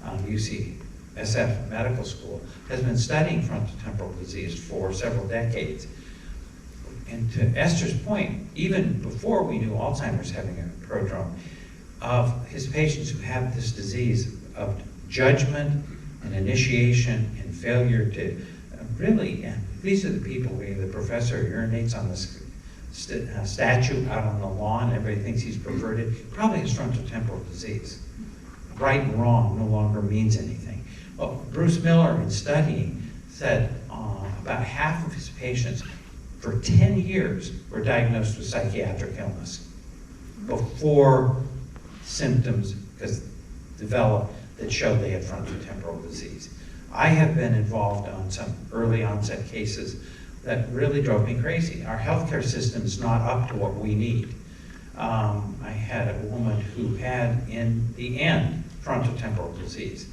UCSF Medical School, has been studying frontotemporal disease for several decades. And to Esther's point, even before we knew Alzheimer's having a prodrome, of his patients who have this disease of judgment and initiation and failure to really, and these are the people where the professor urinates on this statue out on the lawn, everybody thinks he's perverted, probably has frontotemporal disease. Right and wrong no longer means anything. Well, Bruce Miller, in studying, said about half of his patients for 10 years were diagnosed with psychiatric illness before symptoms developed that showed they had frontotemporal disease. I have been involved on some early onset cases that really drove me crazy. Our healthcare system is not up to what we need. I had a woman who had, in the end, frontotemporal disease.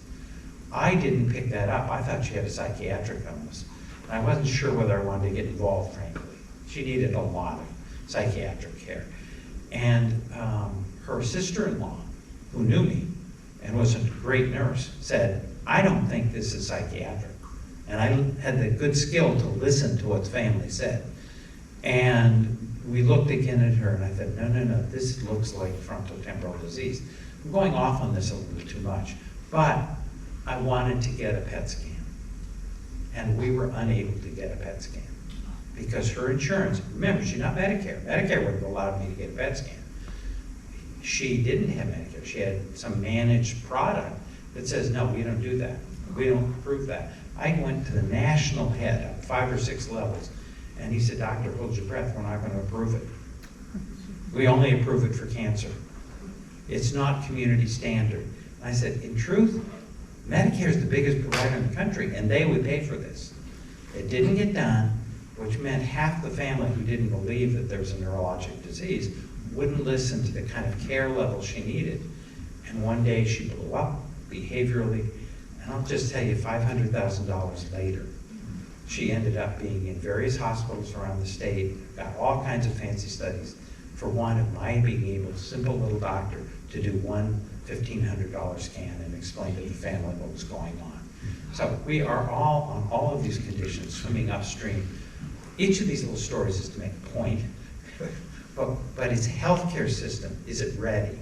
I didn't pick that up. I thought she had a psychiatric illness. And I wasn't sure whether I wanted to get involved, frankly. She needed a lot of psychiatric care. And her sister-in-law, who knew me and was a great nurse, said, I don't think this is psychiatric. And I had the good skill to listen to what the family said. And we looked again at her and I said, no, this looks like frontotemporal disease. I'm going off on this a little too much, but I wanted to get a PET scan. And we were unable to get a PET scan because her insurance, remember, she's not Medicare. Medicare wouldn't have allowed me to get a PET scan. She didn't have Medicare. She had some managed product that says, no, we don't do that. We don't approve that. I went to the national head up 5 or 6 levels, and he said, doctor, hold your breath, we're not going to approve it. We only approve it for cancer. It's not community standard. And I said, in truth, Medicare is the biggest provider in the country, and they would pay for this. It didn't get done, which meant half the family who didn't believe that there was a neurologic disease wouldn't listen to the kind of care level she needed. And one day she blew up behaviorally, and I'll just tell you, $500,000 later, she ended up being in various hospitals around the state, got all kinds of fancy studies for one of my being able, simple little doctor, to do one $1,500 scan and explain to the family what was going on. So we are all, on all of these conditions, swimming upstream. Each of these little stories is to make a point, but its healthcare system, is it ready?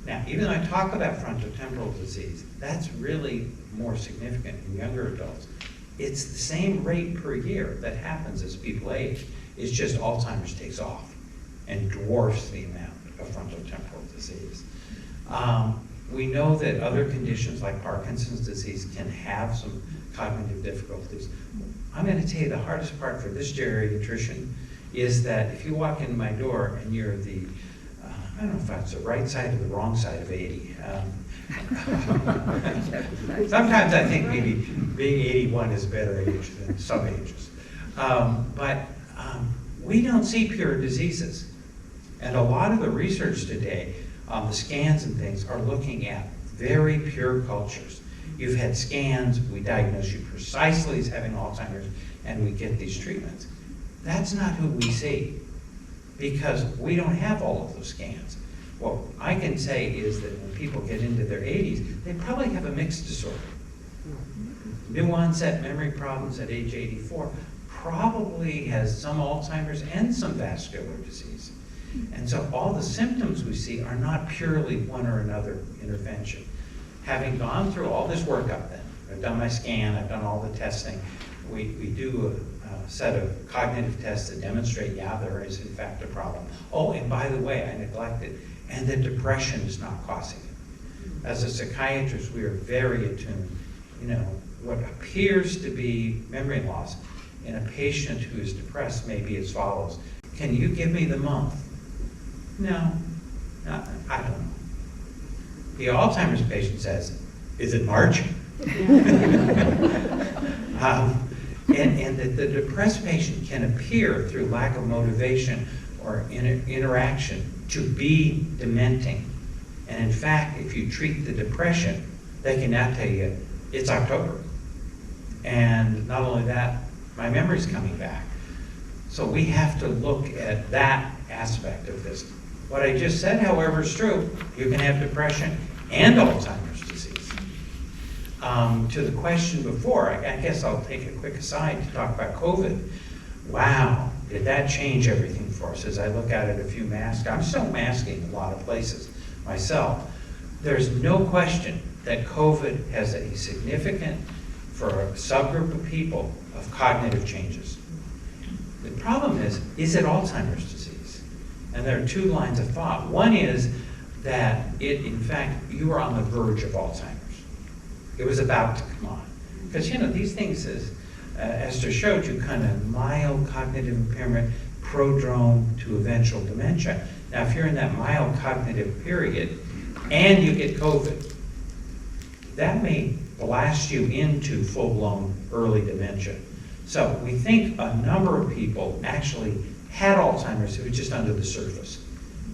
Now, even though I talk about frontotemporal disease, that's really more significant in younger adults. It's the same rate per year that happens as people age. It's just Alzheimer's takes off and dwarfs the amount of frontotemporal disease. We know that other conditions like Parkinson's disease can have some cognitive difficulties. I'm going to tell you the hardest part for this geriatrician is that if you walk in my door and you're the, I don't know if that's the right side or the wrong side of 80. Sometimes I think maybe being 81 is a better age than some ages. But we don't see pure diseases. And a lot of the research today, the scans and things, are looking at very pure cultures. you've had scans, we diagnose you precisely as having Alzheimer's, and we get these treatments. That's not who we see, because we don't have all of those scans. What I can say is that when people get into their 80s, they probably have a mixed disorder. New onset memory problems at age 84 probably has some Alzheimer's and some vascular disease. And so all the symptoms we see are not purely one or another intervention. Having gone through all this workup then, I've done my scan, I've done all the testing, we do a set of cognitive tests that demonstrate, yeah, there is in fact a problem. Oh, and by the way, I neglected, and that depression is not causing it. As a psychiatrist, we are very attuned. You know, what appears to be memory loss in a patient who is depressed may be as follows. Can you give me the month? No, I don't know. The Alzheimer's patient says, is it March? And the depressed patient can appear through lack of motivation or interaction to be dementing. And in fact, if you treat the depression, they can now tell you, it's October. And not only that, my memory's coming back. So we have to look at that aspect of this. What I just said, however, is true. You can have depression and Alzheimer's disease. To the question before, I guess I'll take a quick aside to talk about COVID. Wow, did that change everything for us? As I look at it, a few masks. I'm still masking a lot of places myself. There's no question that COVID has a significant, for a subgroup of people, of cognitive changes. The problem is it Alzheimer's disease? And there are two lines of thought. One is that in fact, you are on the verge of Alzheimer's. It was about to come on. Because, you know, these things, as Esther showed you, kind of mild cognitive impairment, prodrome to eventual dementia. Now, if you're in that mild cognitive period and you get COVID, that may blast you into full-blown early dementia. So we think a number of people actually had Alzheimer's, it was just under the surface.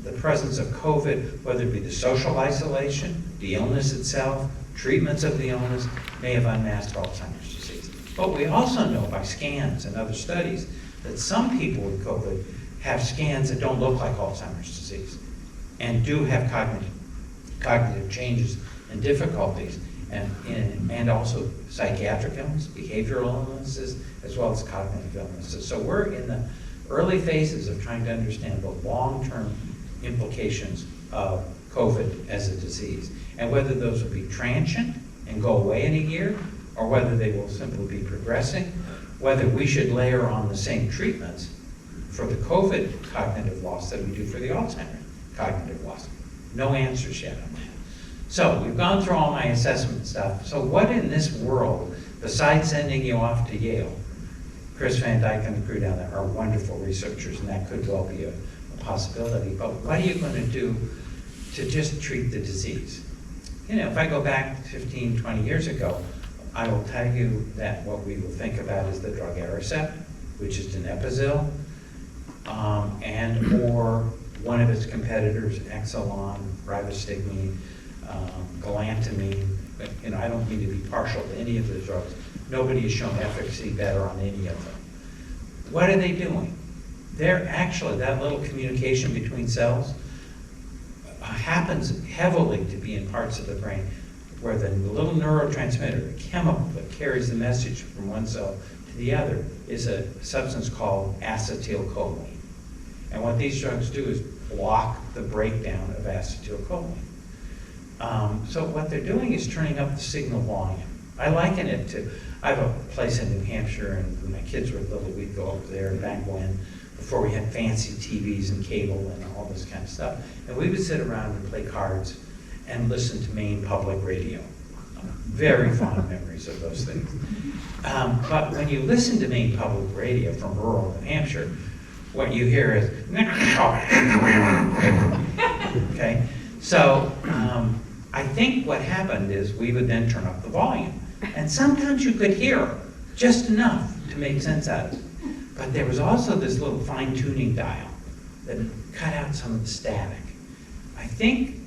The presence of COVID, whether it be the social isolation, the illness itself, treatments of the illness, may have unmasked Alzheimer's disease. But we also know by scans and other studies that some people with COVID have scans that don't look like Alzheimer's disease and do have cognitive changes and difficulties, and also psychiatric illness, behavioral illnesses, as well as cognitive illnesses. So we're in the early phases of trying to understand the long-term implications of COVID as a disease, and whether those will be transient and go away in a year, or whether they will simply be progressing, whether we should layer on the same treatments for the COVID cognitive loss that we do for the Alzheimer's cognitive loss. No answers yet on that. So we've gone through all my assessment stuff. So what in this world, besides sending you off to Yale, Chris Van Dyke and the crew down there are wonderful researchers, and that could well be a possibility. But what are you going to do to just treat the disease? You know, if I go back 15, 20 years ago, I will tell you that what we will think about is the drug Aricept, which is donepezil, and or one of its competitors, Exelon, ribostigmine, galantamine. But, you know, I don't mean to be partial to any of the drugs. Nobody has shown efficacy better on any of them. What are they doing? They're actually, that little communication between cells happens heavily to be in parts of the brain where the little neurotransmitter, the chemical that carries the message from one cell to the other, is a substance called acetylcholine. And what these drugs do is block the breakdown of acetylcholine. So what they're doing is turning up the signal volume. I liken it to, I have a place in New Hampshire, and when my kids were little, we'd go over there back when, before we had fancy TVs and cable and all this kind of stuff. And we would sit around and play cards and listen to Maine Public Radio. Very fond memories of those things. But when you listen to Maine Public Radio from rural New Hampshire, what you hear is, okay? So I think what happened is we would then turn up the volume. And sometimes you could hear just enough to make sense out of it. But there was also this little fine-tuning dial that cut out some of the static. I think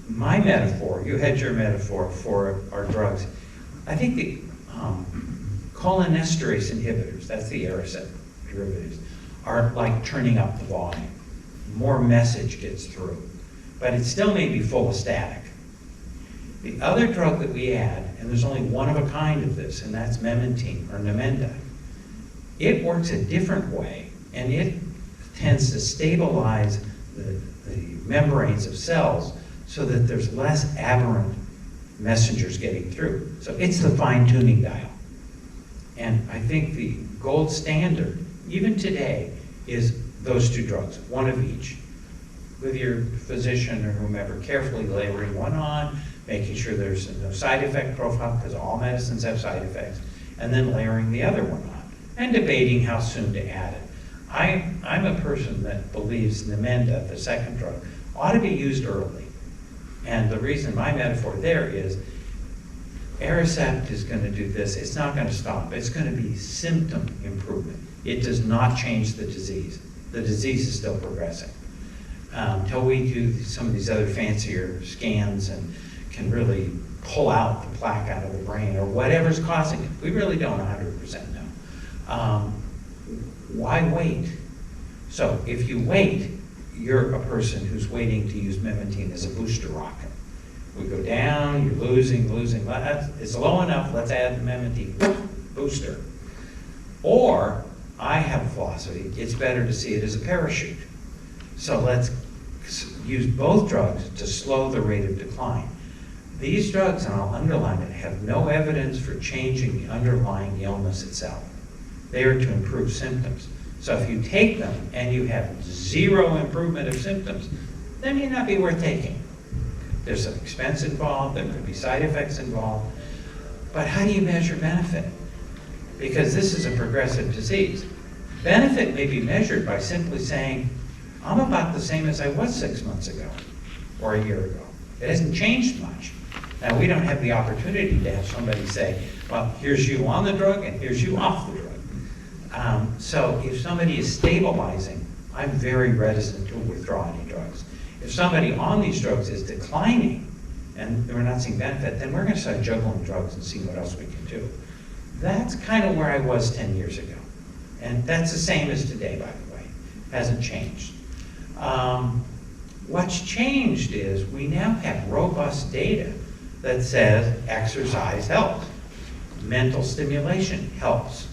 my metaphor, you had your metaphor for our drugs, I think the cholinesterase inhibitors, that's the Aricept derivatives, are like turning up the volume. More message gets through, but it still may be full of static. The other drug that we add, and there's only one of a kind of this, and that's memantine or Namenda. It works a different way, and it tends to stabilize the membranes of cells so that there's less aberrant messengers getting through. So it's the fine-tuning dial. And I think the gold standard, even today, is those two drugs, one of each, with your physician or whomever, carefully layering one on, making sure there's no side effect profile, because all medicines have side effects, and then layering the other one on, and debating how soon to add it. I'm a person that believes Namenda, the second drug, ought to be used early. And the reason, my metaphor there is, Aricept is going to do this. It's not going to stop. It's going to be symptom improvement. It does not change the disease. The disease is still progressing. Till we do some of these other fancier scans and can really pull out the plaque out of the brain or whatever's causing it. We really don't 100% know. Why wait? So if you wait, you're a person who's waiting to use memantine as a booster rocket. We go down, you're losing. It's low enough, let's add the memantine booster. Or, I have a philosophy, it's better to see it as a parachute. So let's use both drugs to slow the rate of decline. These drugs, and I'll underline it, have no evidence for changing the underlying illness itself. They are to improve symptoms. So if you take them and you have zero improvement of symptoms, they may not be worth taking. There's some expense involved, there could be side effects involved, but how do you measure benefit? Because this is a progressive disease. Benefit may be measured by simply saying, I'm about the same as I was 6 months ago or a year ago. It hasn't changed much. Now, we don't have the opportunity to have somebody say, well, here's you on the drug and here's you off the drug. So if somebody is stabilizing, I'm very reticent to withdraw any drugs. If somebody on these drugs is declining and we're not seeing benefit, then we're going to start juggling drugs and see what else we can do. That's kind of where I was 10 years ago. And that's the same as today, by the way. Hasn't changed. What's changed is we now have robust data that says exercise helps. Mental stimulation helps.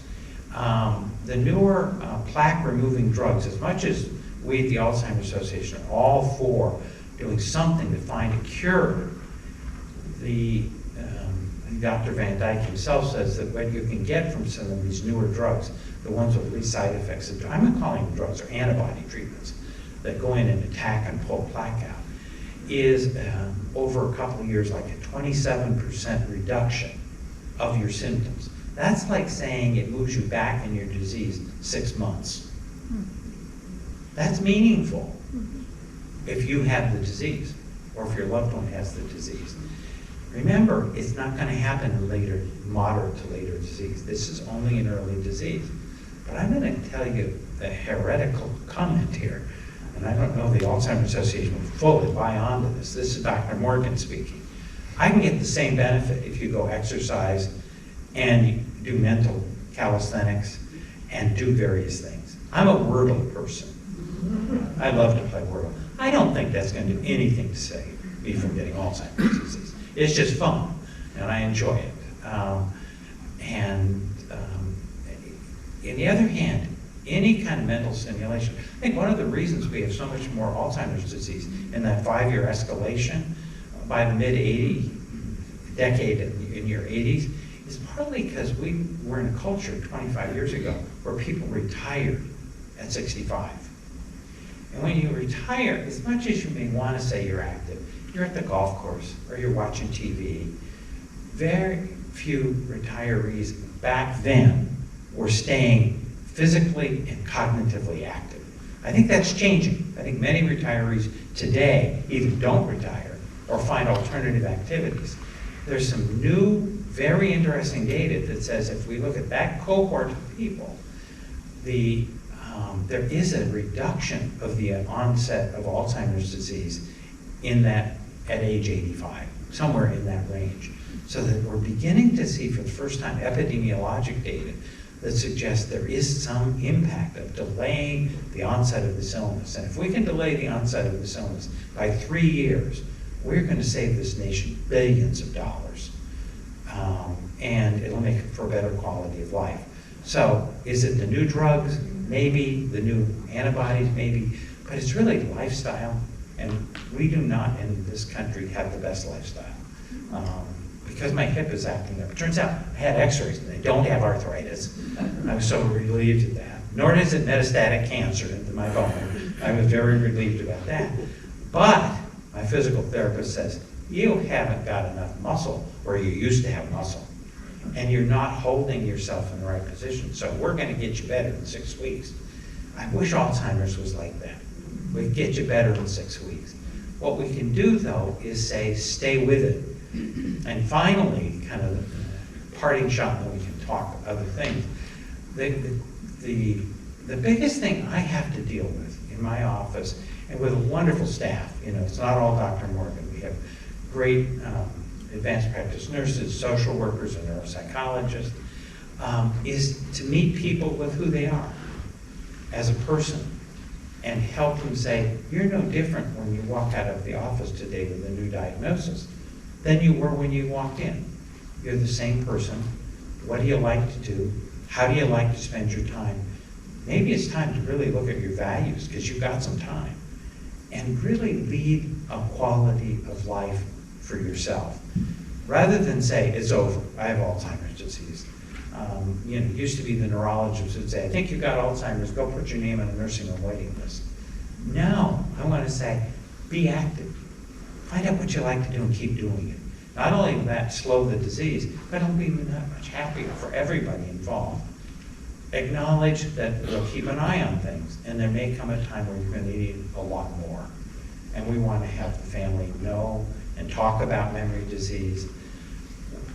The newer plaque-removing drugs, as much as we at the Alzheimer's Association are all for doing something to find a cure, Dr. Van Dyke himself says that what you can get from some of these newer drugs, the ones with least side effects, I'm not calling them drugs, or antibody treatments that go in and attack and pull plaque out, is over a couple of years like a 27% reduction of your symptoms. That's like saying it moves you back in your disease 6 months. That's meaningful if you have the disease or if your loved one has the disease. Remember, it's not going to happen in later, moderate to later disease. This is only an early disease. But I'm going to tell you a heretical comment here, and I don't know the Alzheimer's Association will fully buy onto this. This is Dr. Morgan speaking. I can get the same benefit if you go exercise and you do mental calisthenics and do various things. I'm a Wordle person. I love to play Wordle. I don't think that's going to do anything to save me from getting Alzheimer's disease. It's just fun, and I enjoy it. On the other hand, any kind of mental stimulation, I think one of the reasons we have so much more Alzheimer's disease in that 5-year escalation by the mid-80 decade in your 80s is partly because we were in a culture 25 years ago where people retired at 65. And when you retire, as much as you may want to say you're active, you're at the golf course or you're watching TV. Very few retirees back then were staying physically and cognitively active. I think that's changing. I think many retirees today either don't retire or find alternative activities. There's some new, very interesting data that says if we look at that cohort of people, there is a reduction of the onset of Alzheimer's disease in that at age 85, somewhere in that range. so that we're beginning to see for the first time epidemiologic data that suggests there is some impact of delaying the onset of this illness. And if we can delay the onset of this illness by 3 years, we're going to save this nation billions of dollars. And it'll make it for a better quality of life. So is it the new drugs? Maybe. The new antibodies? Maybe. But it's really lifestyle. And we do not in this country have the best lifestyle. Because my hip is acting up. It turns out I had x-rays and they don't have arthritis. I was so relieved of that. Nor is it metastatic cancer into my bone. I was very relieved about that. But my physical therapist says, you haven't got enough muscle where you used to have muscle. And you're not holding yourself in the right position. So we're going to get you better in 6 weeks. I wish Alzheimer's was like that. We'd get you better in 6 weeks. What we can do, though, is say, stay with it. And finally, kind of the parting shot, and then we can talk other things. The biggest thing I have to deal with in my office, and with a wonderful staff, it's not all Dr. Morgan. We have great advanced practice nurses, social workers, and neuropsychologists, is to meet people with who they are as a person and help them say, you're no different when you walk out of the office today with a new diagnosis than you were when you walked in. You're the same person. What do you like to do? How do you like to spend your time? Maybe it's time to really look at your values because you've got some time and really lead a quality of life for yourself. Rather than say, it's over, I have Alzheimer's disease. It used to be the neurologist would say, I think you've got Alzheimer's, go put your name on a nursing home waiting list. No, I want to say, be active. Find out what you like to do and keep doing it. Not only will that slow the disease, but it'll be that much happier for everybody involved. Acknowledge that we'll keep an eye on things, and there may come a time where you're going to need a lot more. And we want to have the family know and talk about memory disease.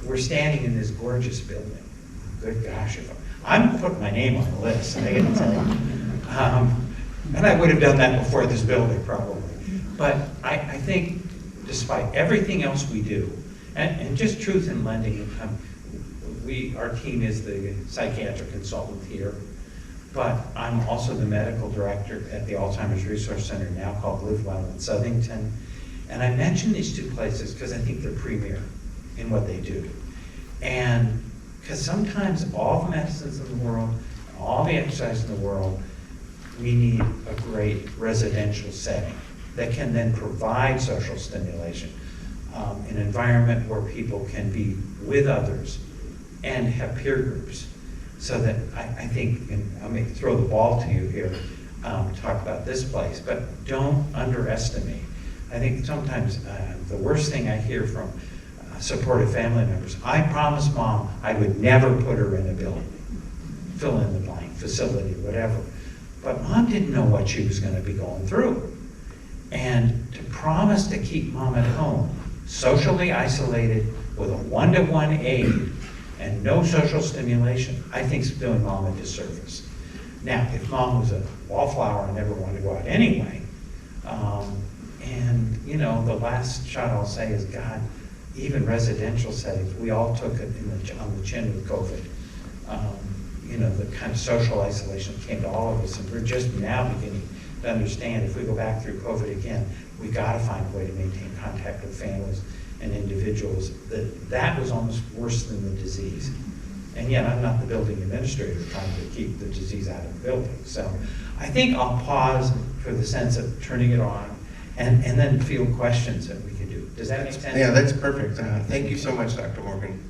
We're standing in this gorgeous building. Good gosh, if I'm putting my name on the list, I gotta tell you. And I would have done that before this building, probably. But I think despite everything else we do, and just truth in lending, our team is the psychiatric consultant here, but I'm also the medical director at the Alzheimer's Resource Center now called Live Well in Southington. And I mention these two places because I think they're premier in what they do. And because sometimes all the medicines in the world, all the exercise in the world, we need a great residential setting that can then provide social stimulation, an environment where people can be with others and have peer groups. So that I think, and I'm going to throw the ball to you here, talk about this place, but don't underestimate. I think sometimes the worst thing I hear from supportive family members, I promised Mom I would never put her in a building, fill in the blank, facility, whatever. But Mom didn't know what she was going to be going through. And to promise to keep Mom at home, socially isolated, with a one-to-one aid, and no social stimulation, I think is doing Mom a disservice. Now, if Mom was a wallflower and never wanted to go out anyway, the last shot I'll say is, God, even residential settings, we all took it on the chin with COVID. The kind of social isolation came to all of us, and we're just now beginning to understand if we go back through COVID again, we got to find a way to maintain contact with families and individuals. That was almost worse than the disease. And yet I'm not the building administrator trying to keep the disease out of the building. So I think I'll pause for the sense of turning it on and then field questions that we could do. Does that make sense? Yeah, that's perfect. Thank you so much, Dr. Morgan.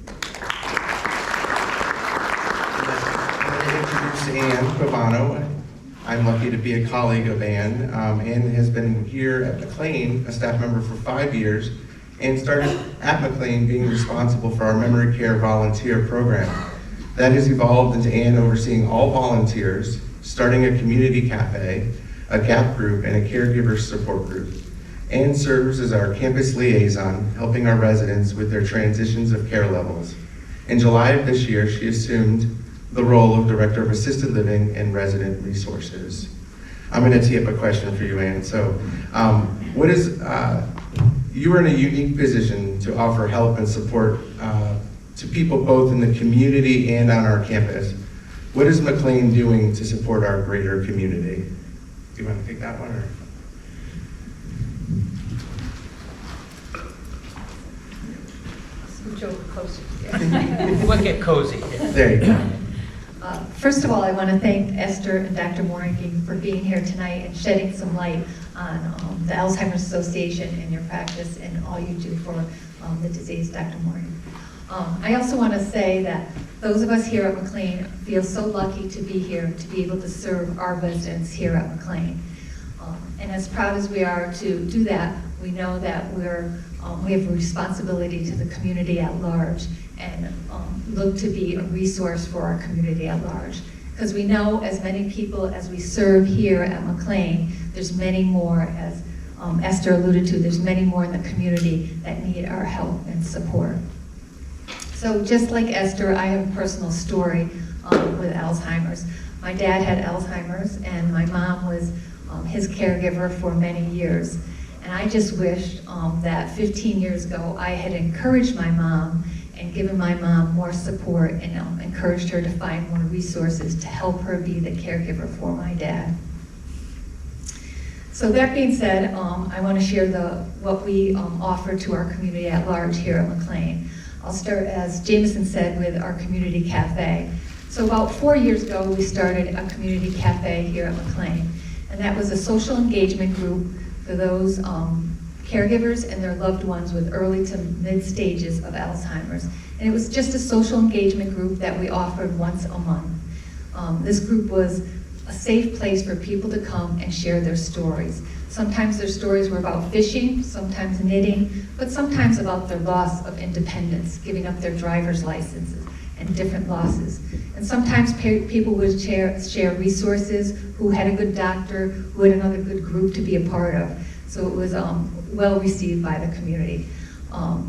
I'm going to introduce Ann Pavano. I'm lucky to be a colleague of Ann. Ann has been here at McLean, a staff member for 5 years, and started at McLean being responsible for our memory care volunteer program. That has evolved into Ann overseeing all volunteers, starting a community cafe, a gap group, and a caregiver support group. Ann serves as our campus liaison, helping our residents with their transitions of care levels. In July of this year, she assumed the role of Director of Assisted Living and Resident Resources. I'm going to tee up a question for you, Ann. So, what is you are in a unique position to offer help and support to people both in the community and on our campus. What is McLean doing to support our greater community? Do you want to take that one? Or? Scooch over closer. We'll get cozy. There you go. First of all, I want to thank Esther and Dr. Moringy for being here tonight and shedding some light on the Alzheimer's Association and your practice and all you do for the disease, Dr. Moringy. I also want to say that those of us here at McLean feel so lucky to be here, to be able to serve our residents here at McLean. And as proud as we are to do that, we know that we have a responsibility to the community at large and look to be a resource for our community at large. Because we know as many people as we serve here at McLean, there's many more, as Esther alluded to, there's many more in the community that need our help and support. So just like Esther, I have a personal story with Alzheimer's. My dad had Alzheimer's and my mom was his caregiver for many years. And I just wished that 15 years ago I had encouraged my mom and given my mom more support and encouraged her to find more resources to help her be the caregiver for my dad. So that being said, I want to share what we offer to our community at large here at McLean. I'll start, as Jameson said, with our community cafe. So about 4 years ago, we started a community cafe here at McLean, and that was a social engagement group for those caregivers and their loved ones with early to mid stages of Alzheimer's. And it was just a social engagement group that we offered once a month. This group was a safe place for people to come and share their stories. Sometimes their stories were about fishing, sometimes knitting, but sometimes about their loss of independence, giving up their driver's licenses and different losses. And sometimes people would share resources, who had a good doctor, who had another good group to be a part of. So it was well received by the community.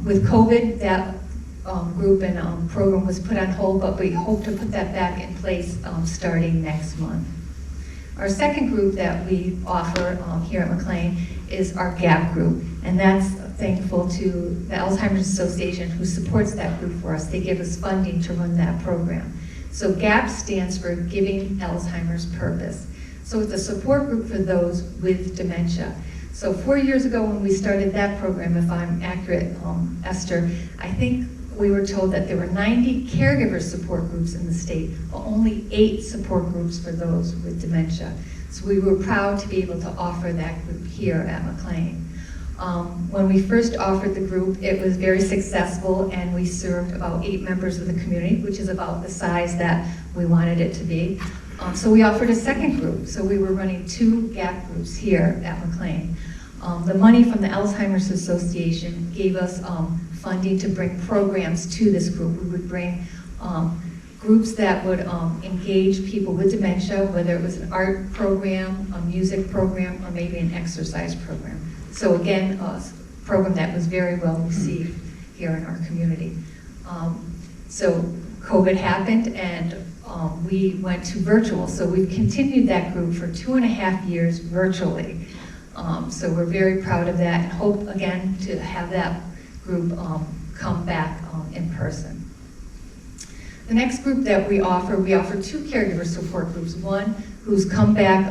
With COVID, that group and program was put on hold, but we hope to put that back in place starting next month. Our second group that we offer here at McLean is our GAP group, and that's thankful to the Alzheimer's Association who supports that group for us. They give us funding to run that program. So GAP stands for Giving Alzheimer's Purpose. So it's a support group for those with dementia. So 4 years ago when we started that program, if I'm accurate, Esther, I think we were told that there were 90 caregiver support groups in the state, but only 8 support groups for those with dementia. So we were proud to be able to offer that group here at McLean. When we first offered the group, it was very successful and we served about 8 members of the community, which is about the size that we wanted it to be. So we offered a second group. So we were running 2 GAP groups here at McLean. The money from the Alzheimer's Association gave us funding to bring programs to this group. We would bring groups that would engage people with dementia, whether it was an art program, a music program, or maybe an exercise program. So again, a program that was very well received here in our community. So COVID happened and we went to virtual. So we've continued that group for 2.5 years virtually. So we're very proud of that and hope again to have that group come back in person. The next group that we offer 2 caregiver support groups. One who's come back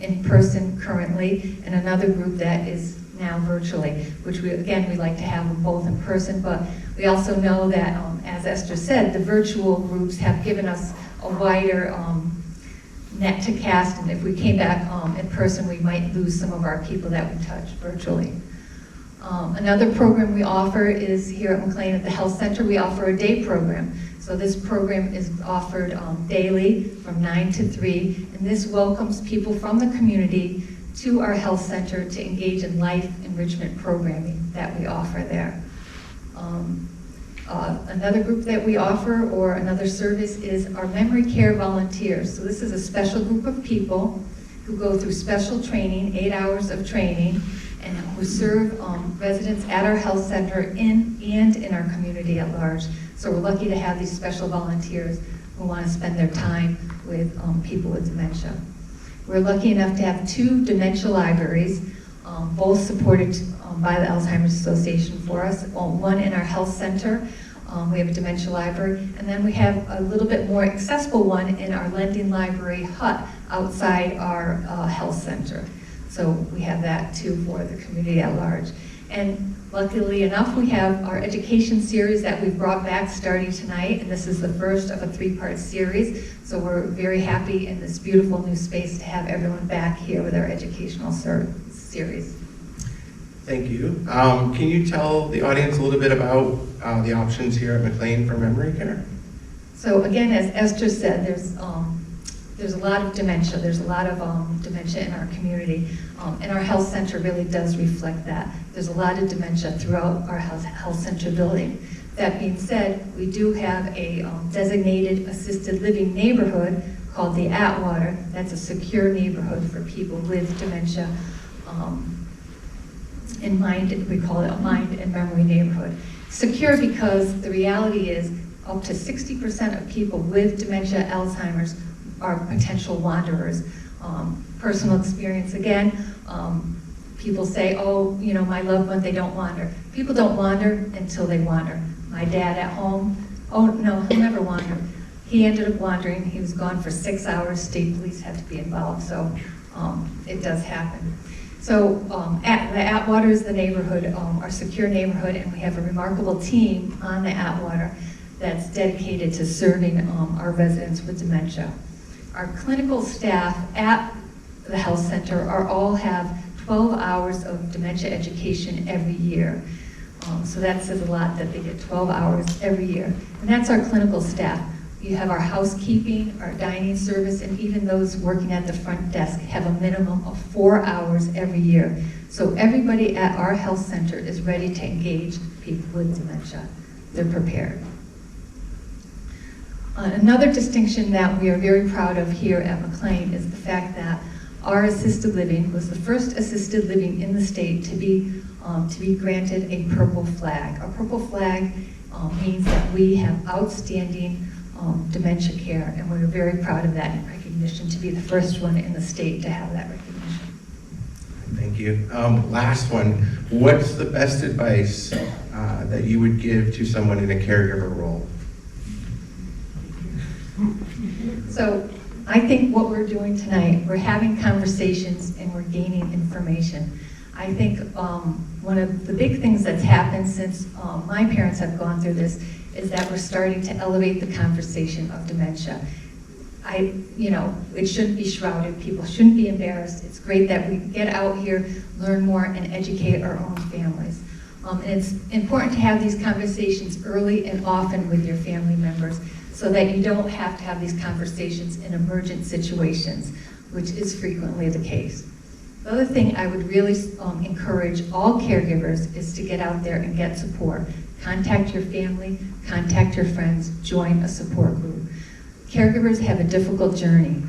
in person currently, and another group that is now virtually, which we like to have them both in person, but we also know that, as Esther said, the virtual groups have given us a wider net to cast, and if we came back in person, we might lose some of our people that we touch virtually. Another program we offer is here at McLean at the Health Center. We offer a day program. So this program is offered daily from 9 to 3, and this welcomes people from the community to our health center to engage in life enrichment programming that we offer there. Another group that we offer, or another service, is our memory care volunteers. So this is a special group of people who go through special training, 8 hours of training, and who serve residents at our health center and in our community at large. So we're lucky to have these special volunteers who want to spend their time with people with dementia. We're lucky enough to have 2 dementia libraries, both supported by the Alzheimer's Association for us. One in our health center. We have a Dementia Library, and then we have a little bit more accessible one in our lending library hut outside our health center. So we have that too for the community at large. And luckily enough, we have our education series that we've brought back starting tonight, and this is the first of a 3-part series. So we're very happy in this beautiful new space to have everyone back here with our educational series. Thank you. Can you tell the audience a little bit about the options here at McLean for memory care? So again, as Esther said, there's a lot of dementia. There's a lot of dementia in our community, and our health center really does reflect that. There's a lot of dementia throughout our health center building. That being said, we do have a designated assisted living neighborhood called the Atwater. That's a secure neighborhood for people with dementia. In mind, we call it a mind and memory neighborhood. Secure because the reality is up to 60% of people with dementia, Alzheimer's, are potential wanderers. Personal experience again, people say, oh, you know, my loved one, they don't wander. People don't wander until they wander. My dad at home, oh no, he'll never wander. He ended up wandering. He was gone for 6 hours. State police had to be involved, so it does happen. So the Atwater is the neighborhood, our secure neighborhood, and we have a remarkable team on the Atwater that's dedicated to serving our residents with dementia. Our clinical staff at the health center all have 12 hours of dementia education every year. So that says a lot that they get 12 hours every year. And that's our clinical staff. You have our housekeeping, our dining service, and even those working at the front desk have a minimum of 4 hours every year. So everybody at our health center is ready to engage people with dementia. They're prepared. Another distinction that we are very proud of here at McLean is the fact that our assisted living was the first assisted living in the state to be granted a purple flag. A purple flag means that we have outstanding dementia care, and we're very proud of that recognition, to be the first one in the state to have that recognition. Thank you. Last one. What's the best advice that you would give to someone in a caregiver role? So I think what we're doing tonight, we're having conversations and we're gaining information. I think one of the big things that's happened since my parents have gone through this is that we're starting to elevate the conversation of dementia. It shouldn't be shrouded. People shouldn't be embarrassed. It's great that we get out here, learn more, and educate our own families. And it's important to have these conversations early and often with your family members so that you don't have to have these conversations in emergent situations, which is frequently the case. The other thing I would really encourage all caregivers is to get out there and get support. Contact your family, contact your friends, join a support group. Caregivers have a difficult journey,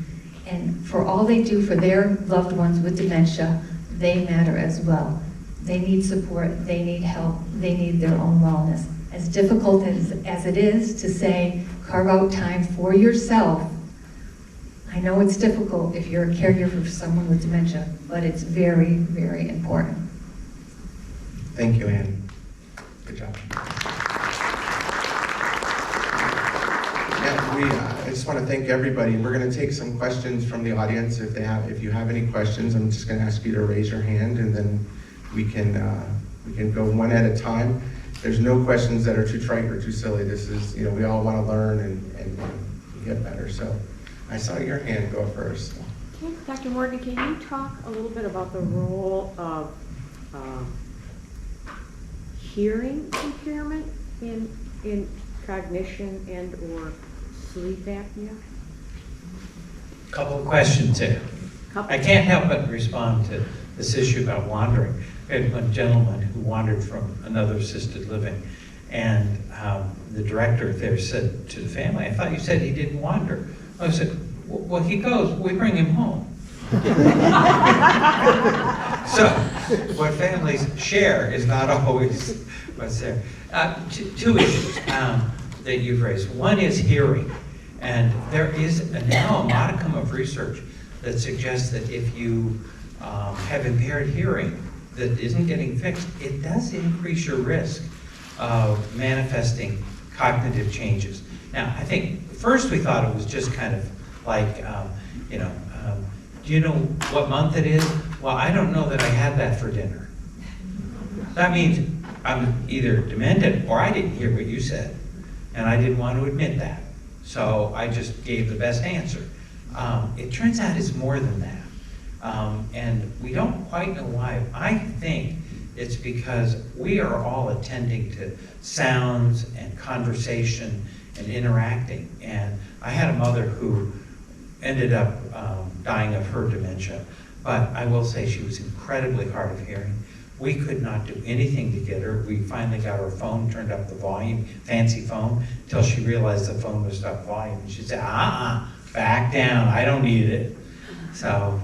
and for all they do for their loved ones with dementia, they matter as well. They need support, they need help, they need their own wellness. As difficult as it is to say, carve out time for yourself, I know it's difficult if you're a caregiver for someone with dementia, but it's very, very important. Thank you, Ann. Good job. Yeah, I just want to thank everybody. We're going to take some questions from the audience. If you have any questions, I'm just going to ask you to raise your hand, and then we can go one at a time. There's no questions that are too trite or too silly. This is, we all want to learn and get better. So I saw your hand go first. Okay, Dr. Morgan, can you talk a little bit about the role of hearing impairment in cognition and or sleep apnea? Couple of questions here. I can't help but respond to this issue about wandering. We had one gentleman who wandered from another assisted living, and the director there said to the family, I thought you said he didn't wander. I said, well, he goes, we bring him home. So what families share is not always what's there. Two issues that you've raised. One is hearing, and there is now a modicum of research that suggests that if you have impaired hearing, that isn't getting fixed, it does increase your risk of manifesting cognitive changes. Now, I think first we thought it was just kind of like, do you know what month it is? Well, I don't know that I had that for dinner. That means I'm either demented or I didn't hear what you said, and I didn't want to admit that. So I just gave the best answer. It turns out it's more than that. And we don't quite know why. I think it's because we are all attending to sounds and conversation and interacting. And I had a mother who ended up dying of her dementia, but I will say she was incredibly hard of hearing. We could not do anything to get her. We finally got her phone, turned up the volume, fancy phone, till she realized the phone was up volume. And she said, back down, I don't need it. So,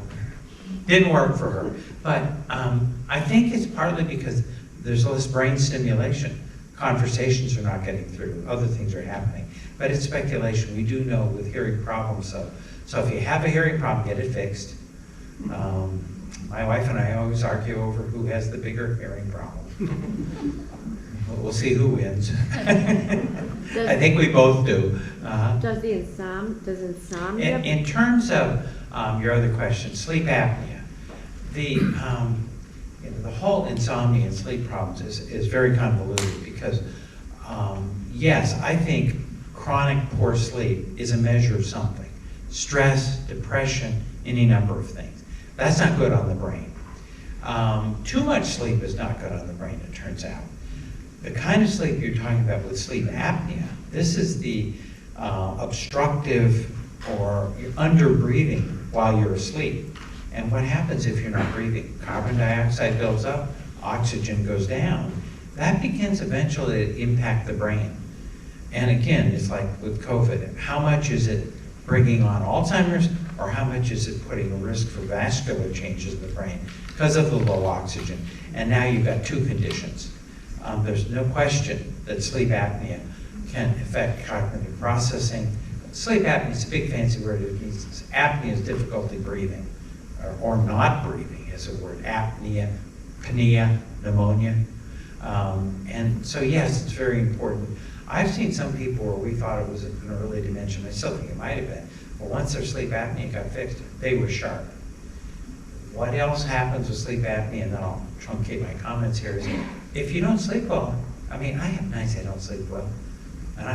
didn't work for her. But I think it's partly because there's less brain stimulation. Conversations are not getting through, other things are happening. But it's speculation. We do know with hearing problems, so if you have a hearing problem, get it fixed. My wife and I always argue over who has the bigger hearing problem. We'll see who wins. I think we both do. Does insomnia? In terms of your other question, sleep apnea, the whole insomnia and sleep problems is very convoluted because, yes, I think chronic poor sleep is a measure of something. Stress, depression, any number of things. That's not good on the brain. Too much sleep is not good on the brain, it turns out. The kind of sleep you're talking about with sleep apnea, this is the obstructive or under-breathing while you're asleep. And what happens if you're not breathing? Carbon dioxide builds up, oxygen goes down. That begins eventually to impact the brain. And again, it's like with COVID, how much is it bringing on Alzheimer's, or how much is it putting a risk for vascular changes in the brain because of the low oxygen? And now you've got two conditions. There's no question that sleep apnea can affect cognitive processing. Sleep apnea is a big fancy word. It means apnea is difficulty breathing, or not breathing is a word. Apnea, apnea, pneumonia. And so yes, it's very important. I've seen some people where we thought it was an early dementia. I still think it might have been. But once their sleep apnea got fixed, they were sharp. What else happens with sleep apnea, and then I'll truncate my comments here, is if you don't sleep well, I mean, I have nights I don't sleep well, and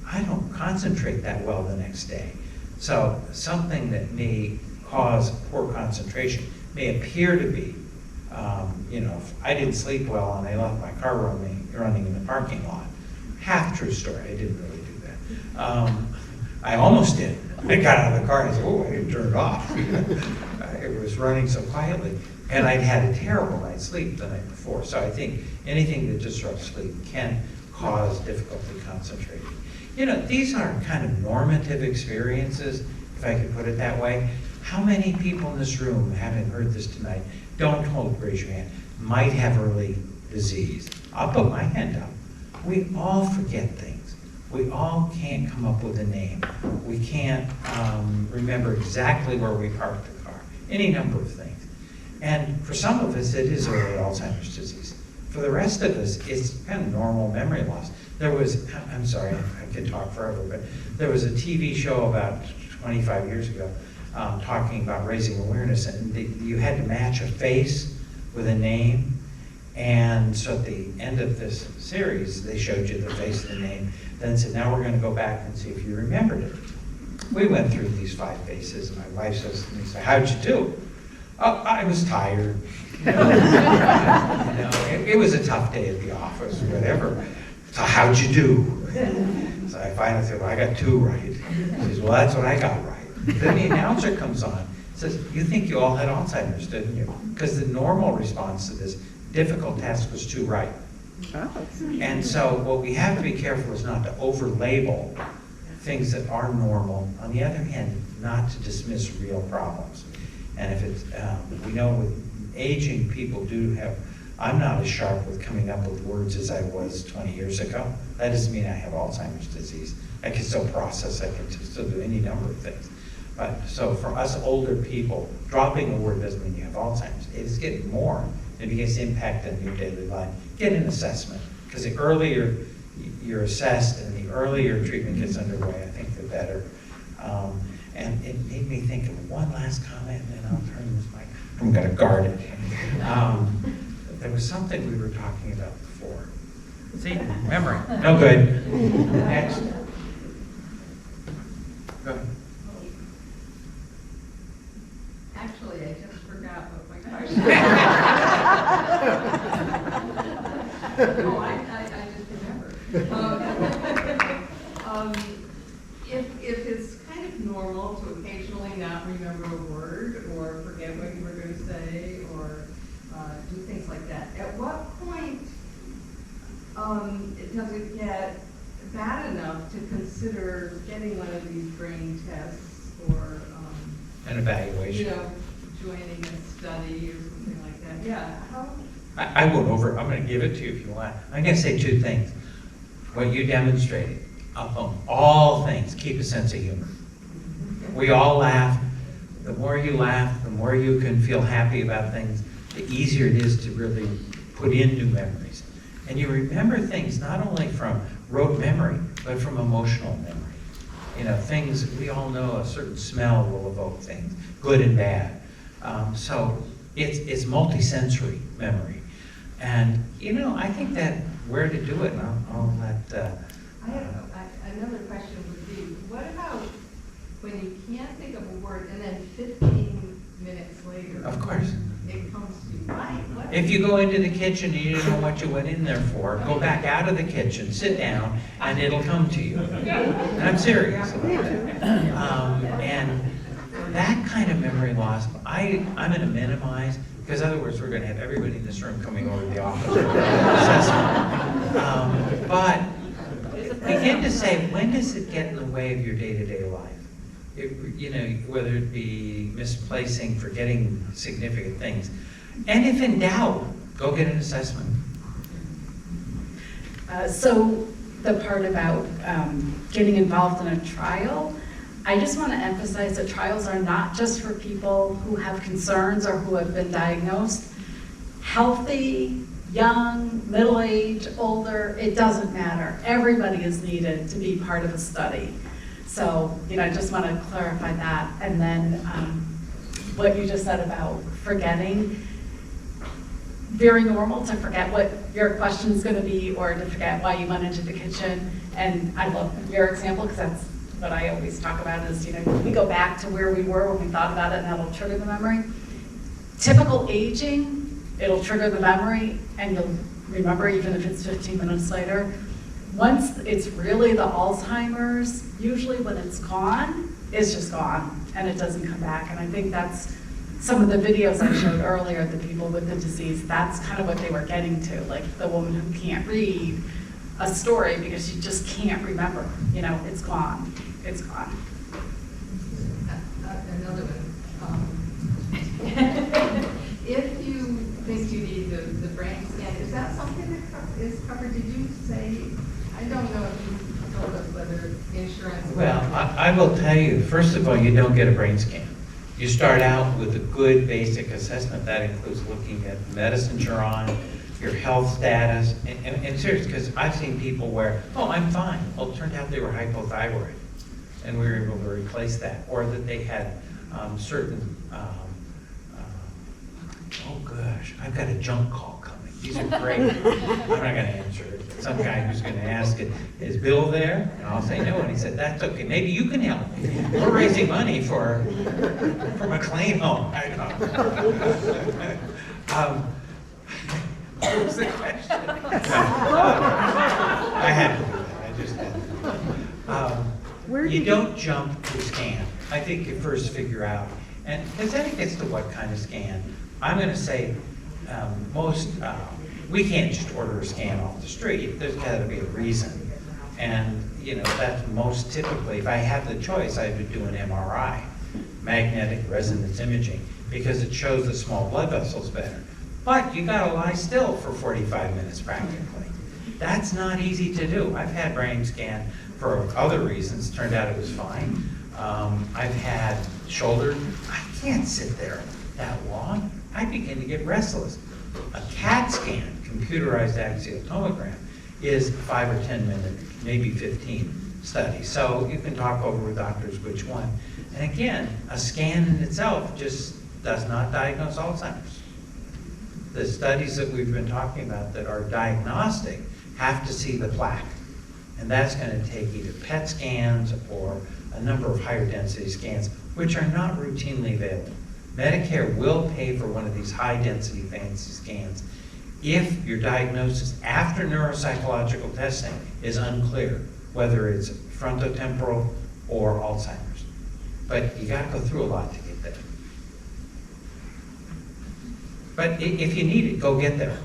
I don't concentrate that well the next day. So something that may cause poor concentration may appear to be, if I didn't sleep well and I left my car running in the parking lot. Half true story, I didn't really do that. I almost did. I got out of the car and I said, I didn't turn it off. It was running so quietly. And I'd had a terrible night's sleep the night before. So I think anything that disrupts sleep can cause difficulty concentrating. These are kind of normative experiences, if I could put it that way. How many people in this room, having heard this tonight, don't raise your hand, might have early disease? I'll put my hand up. We all forget things. We all can't come up with a name. We can't remember exactly where we parked the car. Any number of things. And for some of us, it is early Alzheimer's disease. For the rest of us, it's kind of normal memory loss. I'm sorry, I could talk forever, but there was a TV show about 25 years ago talking about raising awareness, and you had to match a face with a name. And so at the end of this series, they showed you the face and the name, then said, now we're going to go back and see if you remembered it. We went through these 5 faces, and my wife says to me, how'd you do? Oh, I was tired. It was a tough day at the office, or whatever. So how'd you do? So I finally said, I got 2 right. She says, well, that's what I got right. Then the announcer comes on, says, you think you all had Alzheimer's, didn't you? Because the normal response to this difficult task was 2 right. And so what we have to be careful is not to over-label things that are normal. On the other hand, not to dismiss real problems. And if it's, we know with aging, people do have, I'm not as sharp with coming up with words as I was 20 years ago. That doesn't mean I have Alzheimer's disease. I can still process, I can still do any number of things. But so for us older people, dropping a word doesn't mean you have Alzheimer's. It is getting more the biggest impact on your daily life, get an assessment. Because the earlier you're assessed and the earlier treatment gets underway, I think the better. And it made me think of one last comment, and then I'll turn this mic. I'm going to guard it. There was something we were talking about before. See, memory. No good. Next. Go ahead. Actually, I just forgot what my question was. Oh, I just remembered. If it's kind of normal to occasionally not remember a word or forget what you were going to say or do things like that, at what point does it get bad enough to consider getting one of these brain tests or An evaluation. joining a study or something like that? Yeah, how? I won't I'm going to give it to you if you want. I'm going to say two things. What you demonstrated, of all things, keep a sense of humor. We all laugh. The more you laugh, the more you can feel happy about things, the easier it is to really put in new memories. And you remember things not only from rote memory, but from emotional memory. Things, we all know a certain smell will evoke things, good and bad. So it's multisensory memory. And, I think that where to do it, and I'll let... Another question would be, what about when you can't think of a word and then 15 minutes later? Of course. It comes to you. What? If you go into the kitchen and you didn't know what you went in there for, go back out of the kitchen, sit down, and it'll come to you. And I'm serious about that. And that kind of memory loss, I'm going to minimize, because otherwise we're going to have everybody in this room coming over to the office for assessment. But begin to say, when does it get in the way of your day-to-day life? Whether it be misplacing, forgetting significant things. And if in doubt, go get an assessment. So the part about getting involved in a trial, I just want to emphasize that trials are not just for people who have concerns or who have been diagnosed. Healthy, young, middle-aged, older, it doesn't matter. Everybody is needed to be part of a study. So, I just want to clarify that. And then what you just said about forgetting, very normal to forget what your question's going to be or to forget why you went into the kitchen. And I love your example because that's what I always talk about is, we go back to where we were when we thought about it and that'll trigger the memory. Typical aging, it'll trigger the memory and you'll remember even if it's 15 minutes later. Once it's really the Alzheimer's, usually when it's gone, it's just gone and it doesn't come back. And I think that's some of the videos I showed earlier, the people with the disease, that's kind of what they were getting to, like the woman who can't read a story because she just can't remember. It's gone. It's gone. Another one. If you think you need the brain scan, is that something that is covered? Did you say, I don't know if you told us whether insurance... Well, I will tell you, first of all, you don't get a brain scan. You start out with a good basic assessment. That includes looking at the medicines you're on, your health status, and serious, because I've seen people where, I'm fine. Well, it turned out they were hypothyroid, and we were able to replace that. Or that they had certain, oh gosh, I've got a junk call coming. These are great. I'm not going to answer it. Some guy who's going to ask it, is Bill there? And I'll say no. And he said, that's okay. Maybe you can help me. We're raising money for McLean home. I know. What was the question? I had to do that. I just had to. You don't jump to scan. I think you first figure out, and because then it gets to what kind of scan. I'm going to say we can't just order a scan off the street. There's got to be a reason. And, that's most typically, if I have the choice, I would do an MRI, magnetic resonance imaging, because it shows the small blood vessels better. But you got to lie still for 45 minutes practically. That's not easy to do. I've had brain scan for other reasons. Turned out it was fine. I've had shoulder. I can't sit there that long. I begin to get restless. A CAT scan, computerized axial tomogram, is 5 or 10 minute, maybe 15 study. So you can talk over with doctors which one. And again, a scan in itself just does not diagnose Alzheimer's. The studies that we've been talking about that are diagnostic have to see the plaque. And that's going to take either PET scans or a number of higher density scans, which are not routinely available. Medicare will pay for one of these high density fancy scans if your diagnosis after neuropsychological testing is unclear, whether it's frontotemporal or Alzheimer's. But you got to go through a lot to get there. But if you need it, go get there.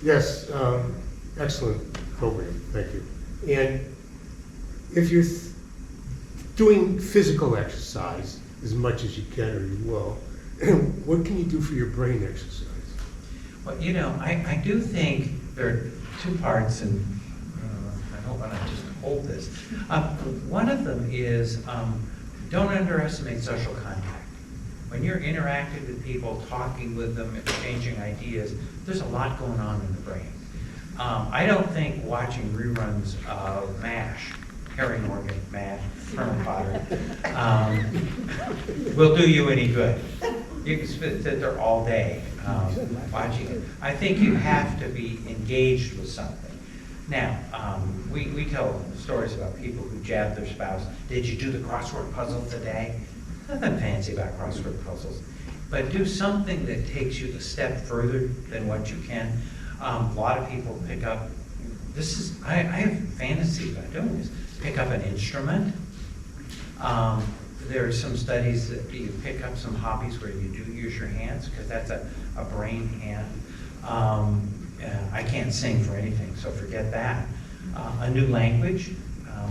Yes, excellent program, thank you. And if you're doing physical exercise as much as you can or you will, what can you do for your brain exercise? Well, you know, I do think there are two parts, and I hope I don't just hold this. One of them is don't underestimate social contact. When you're interacting with people, talking with them, exchanging ideas, there's a lot going on in the brain. I don't think watching reruns of MASH, Herring Morgan, MASH, Colonel Potter, will do you any good. You can sit there all day watching it. I think you have to be engaged with something. Now, we tell stories about people who jab their spouse. Did you do the crossword puzzle today? Nothing fancy about crossword puzzles, but do something that takes you a step further than what you can. A lot of people pick up, I have fantasy about doing this, pick up an instrument. There are some studies that you pick up some hobbies where you do use your hands, because that's a brain hand. I can't sing for anything, so forget that. A new language.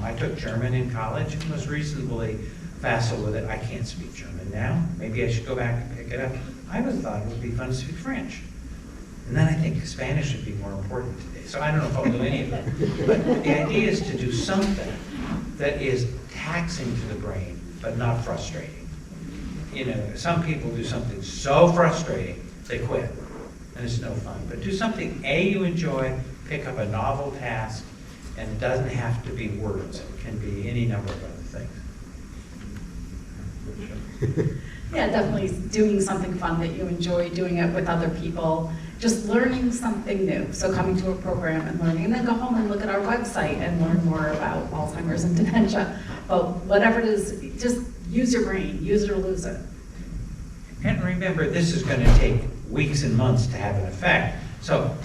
I took German in college and was reasonably facile with it. I can't speak German now. Maybe I should go back and pick it up. I always thought it would be fun to speak French. And then I think Spanish would be more important today. So I don't know if I'll do any of that. But the idea is to do something that is taxing to the brain, but not frustrating. You know, some people do something so frustrating, they quit. And it's no fun. But do something, you enjoy, pick up a novel task, and it doesn't have to be words. It can be any number of other things. Yeah, definitely doing something fun that you enjoy, doing it with other people, just learning something new. So coming to a program and learning, and then go home and look at our website and learn more about Alzheimer's and dementia. But whatever it is, just use your brain, use it or lose it. And remember, this is going to take weeks and months to have an effect. So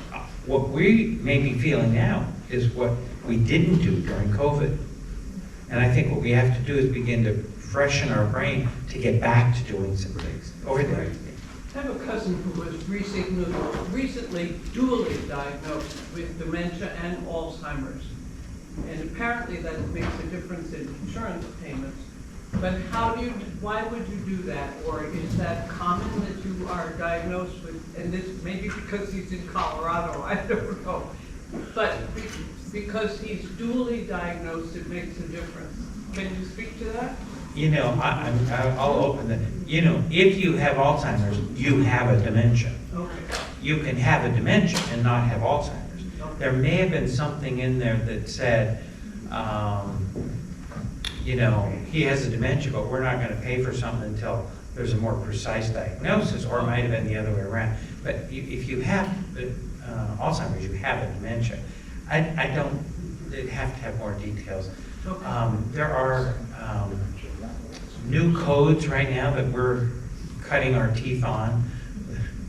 what we may be feeling now is what we didn't do during COVID. And I think what we have to do is begin to freshen our brain to get back to doing some things. Over there. I have a cousin who was recently dually diagnosed with dementia and Alzheimer's. And apparently that makes a difference in insurance payments. But why would you do that? Or is that common that you are diagnosed with, and this maybe because he's in Colorado, I don't know. But because he's dually diagnosed, it makes a difference. Can you speak to that? You know, I'll open that. You know, if you have Alzheimer's, you have a dementia. Okay. You can have a dementia and not have Alzheimer's. Okay. There may have been something in there that said, you know, he has a dementia, but we're not going to pay for something until there's a more precise diagnosis, or it might have been the other way around. But if you have Alzheimer's, you have a dementia. I don't, they'd have to have more details. Okay. There are new codes right now that we're cutting our teeth on.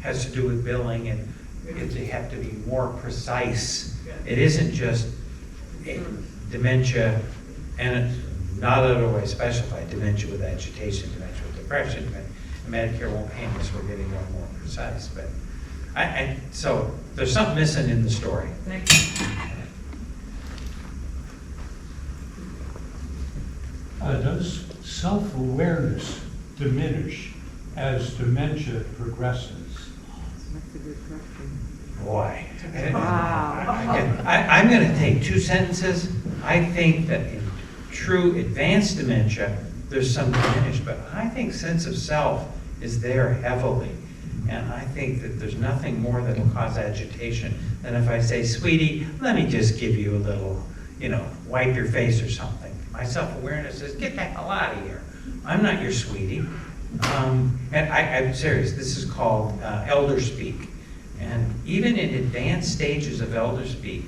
Has to do with billing, and they have to be more precise. It isn't just dementia, and it's not otherwise specified, dementia with agitation, dementia with depression, and Medicare won't pay unless we're getting one more precise. But so there's something missing in the story. Thank you. Does self-awareness diminish as dementia progresses? Boy. I'm going to take two sentences. I think that in true advanced dementia, there's some diminished, but I think sense of self is there heavily. And I think that there's nothing more that'll cause agitation than if I say, sweetie, let me just give you a little, wipe your face or something. My self-awareness says, get the hell out of here. I'm not your sweetie. And I'm serious, this is called elder speak. And even in advanced stages of elder speak,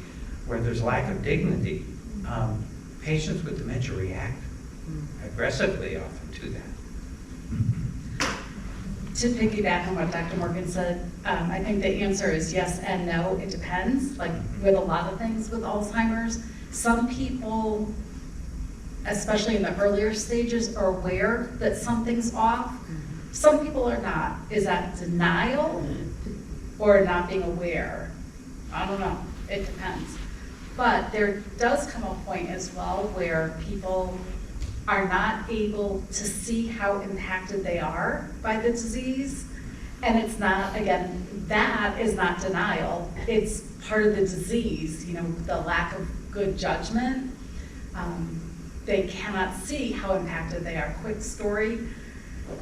where there's lack of dignity, patients with dementia react aggressively often to that. To piggyback on what Dr. Morgan said, I think the answer is yes and no. It depends, like with a lot of things with Alzheimer's. Some people, especially in the earlier stages, are aware that something's off. Some people are not. Is that denial or not being aware? I don't know. It depends. But there does come a point as well where people are not able to see how impacted they are by the disease. And it's not, again, that is not denial. It's part of the disease, the lack of good judgment. They cannot see how impacted they are. Quick story.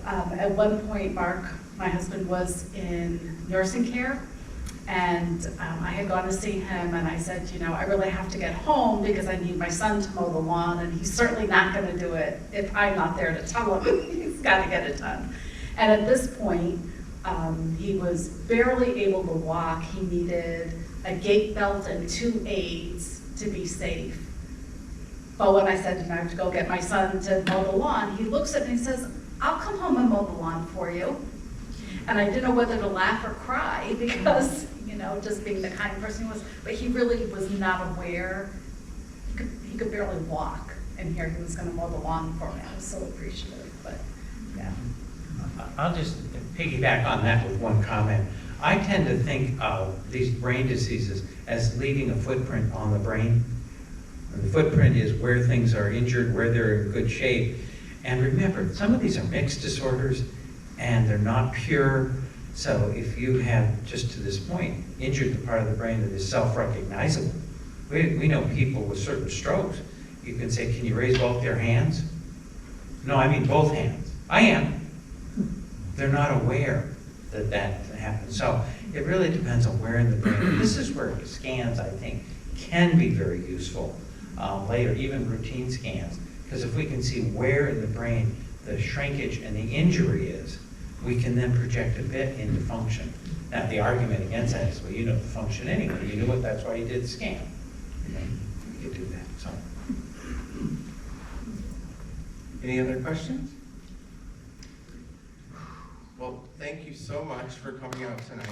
At one point, Mark, my husband, was in nursing care, and I had gone to see him, and I said, I really have to get home because I need my son to mow the lawn, and he's certainly not going to do it if I'm not there to tell him. He's got to get it done. And at this point, he was barely able to walk. He needed a gait belt and 2 aids to be safe. But when I said, I have to go get my son to mow the lawn, he looks at me and says, I'll come home and mow the lawn for you. And I didn't know whether to laugh or cry because, just being the kind of person he was, but he really was not aware. He could barely walk, and here he was gonna mow the lawn for me. I was so appreciative, but yeah. I'll just piggyback on that with one comment. I tend to think of these brain diseases as leaving a footprint on the brain. And the footprint is where things are injured, where they're in good shape. And remember, some of these are mixed disorders and they're not pure. So if you have, just to this point, injured the part of the brain that is self-recognizable, we know people with certain strokes, you can say, can you raise both their hands? No, I mean both hands. I am. They're not aware that that happens. So it really depends on where in the brain. And this is where scans, I think, can be very useful later, even routine scans. Because if we can see where in the brain the shrinkage and the injury is, we can then project a bit into function. Now, the argument against that is, well, you know the function anyway. You knew it, that's why you did the scan. You could do that, so. Any other questions? Well, thank you so much for coming out tonight.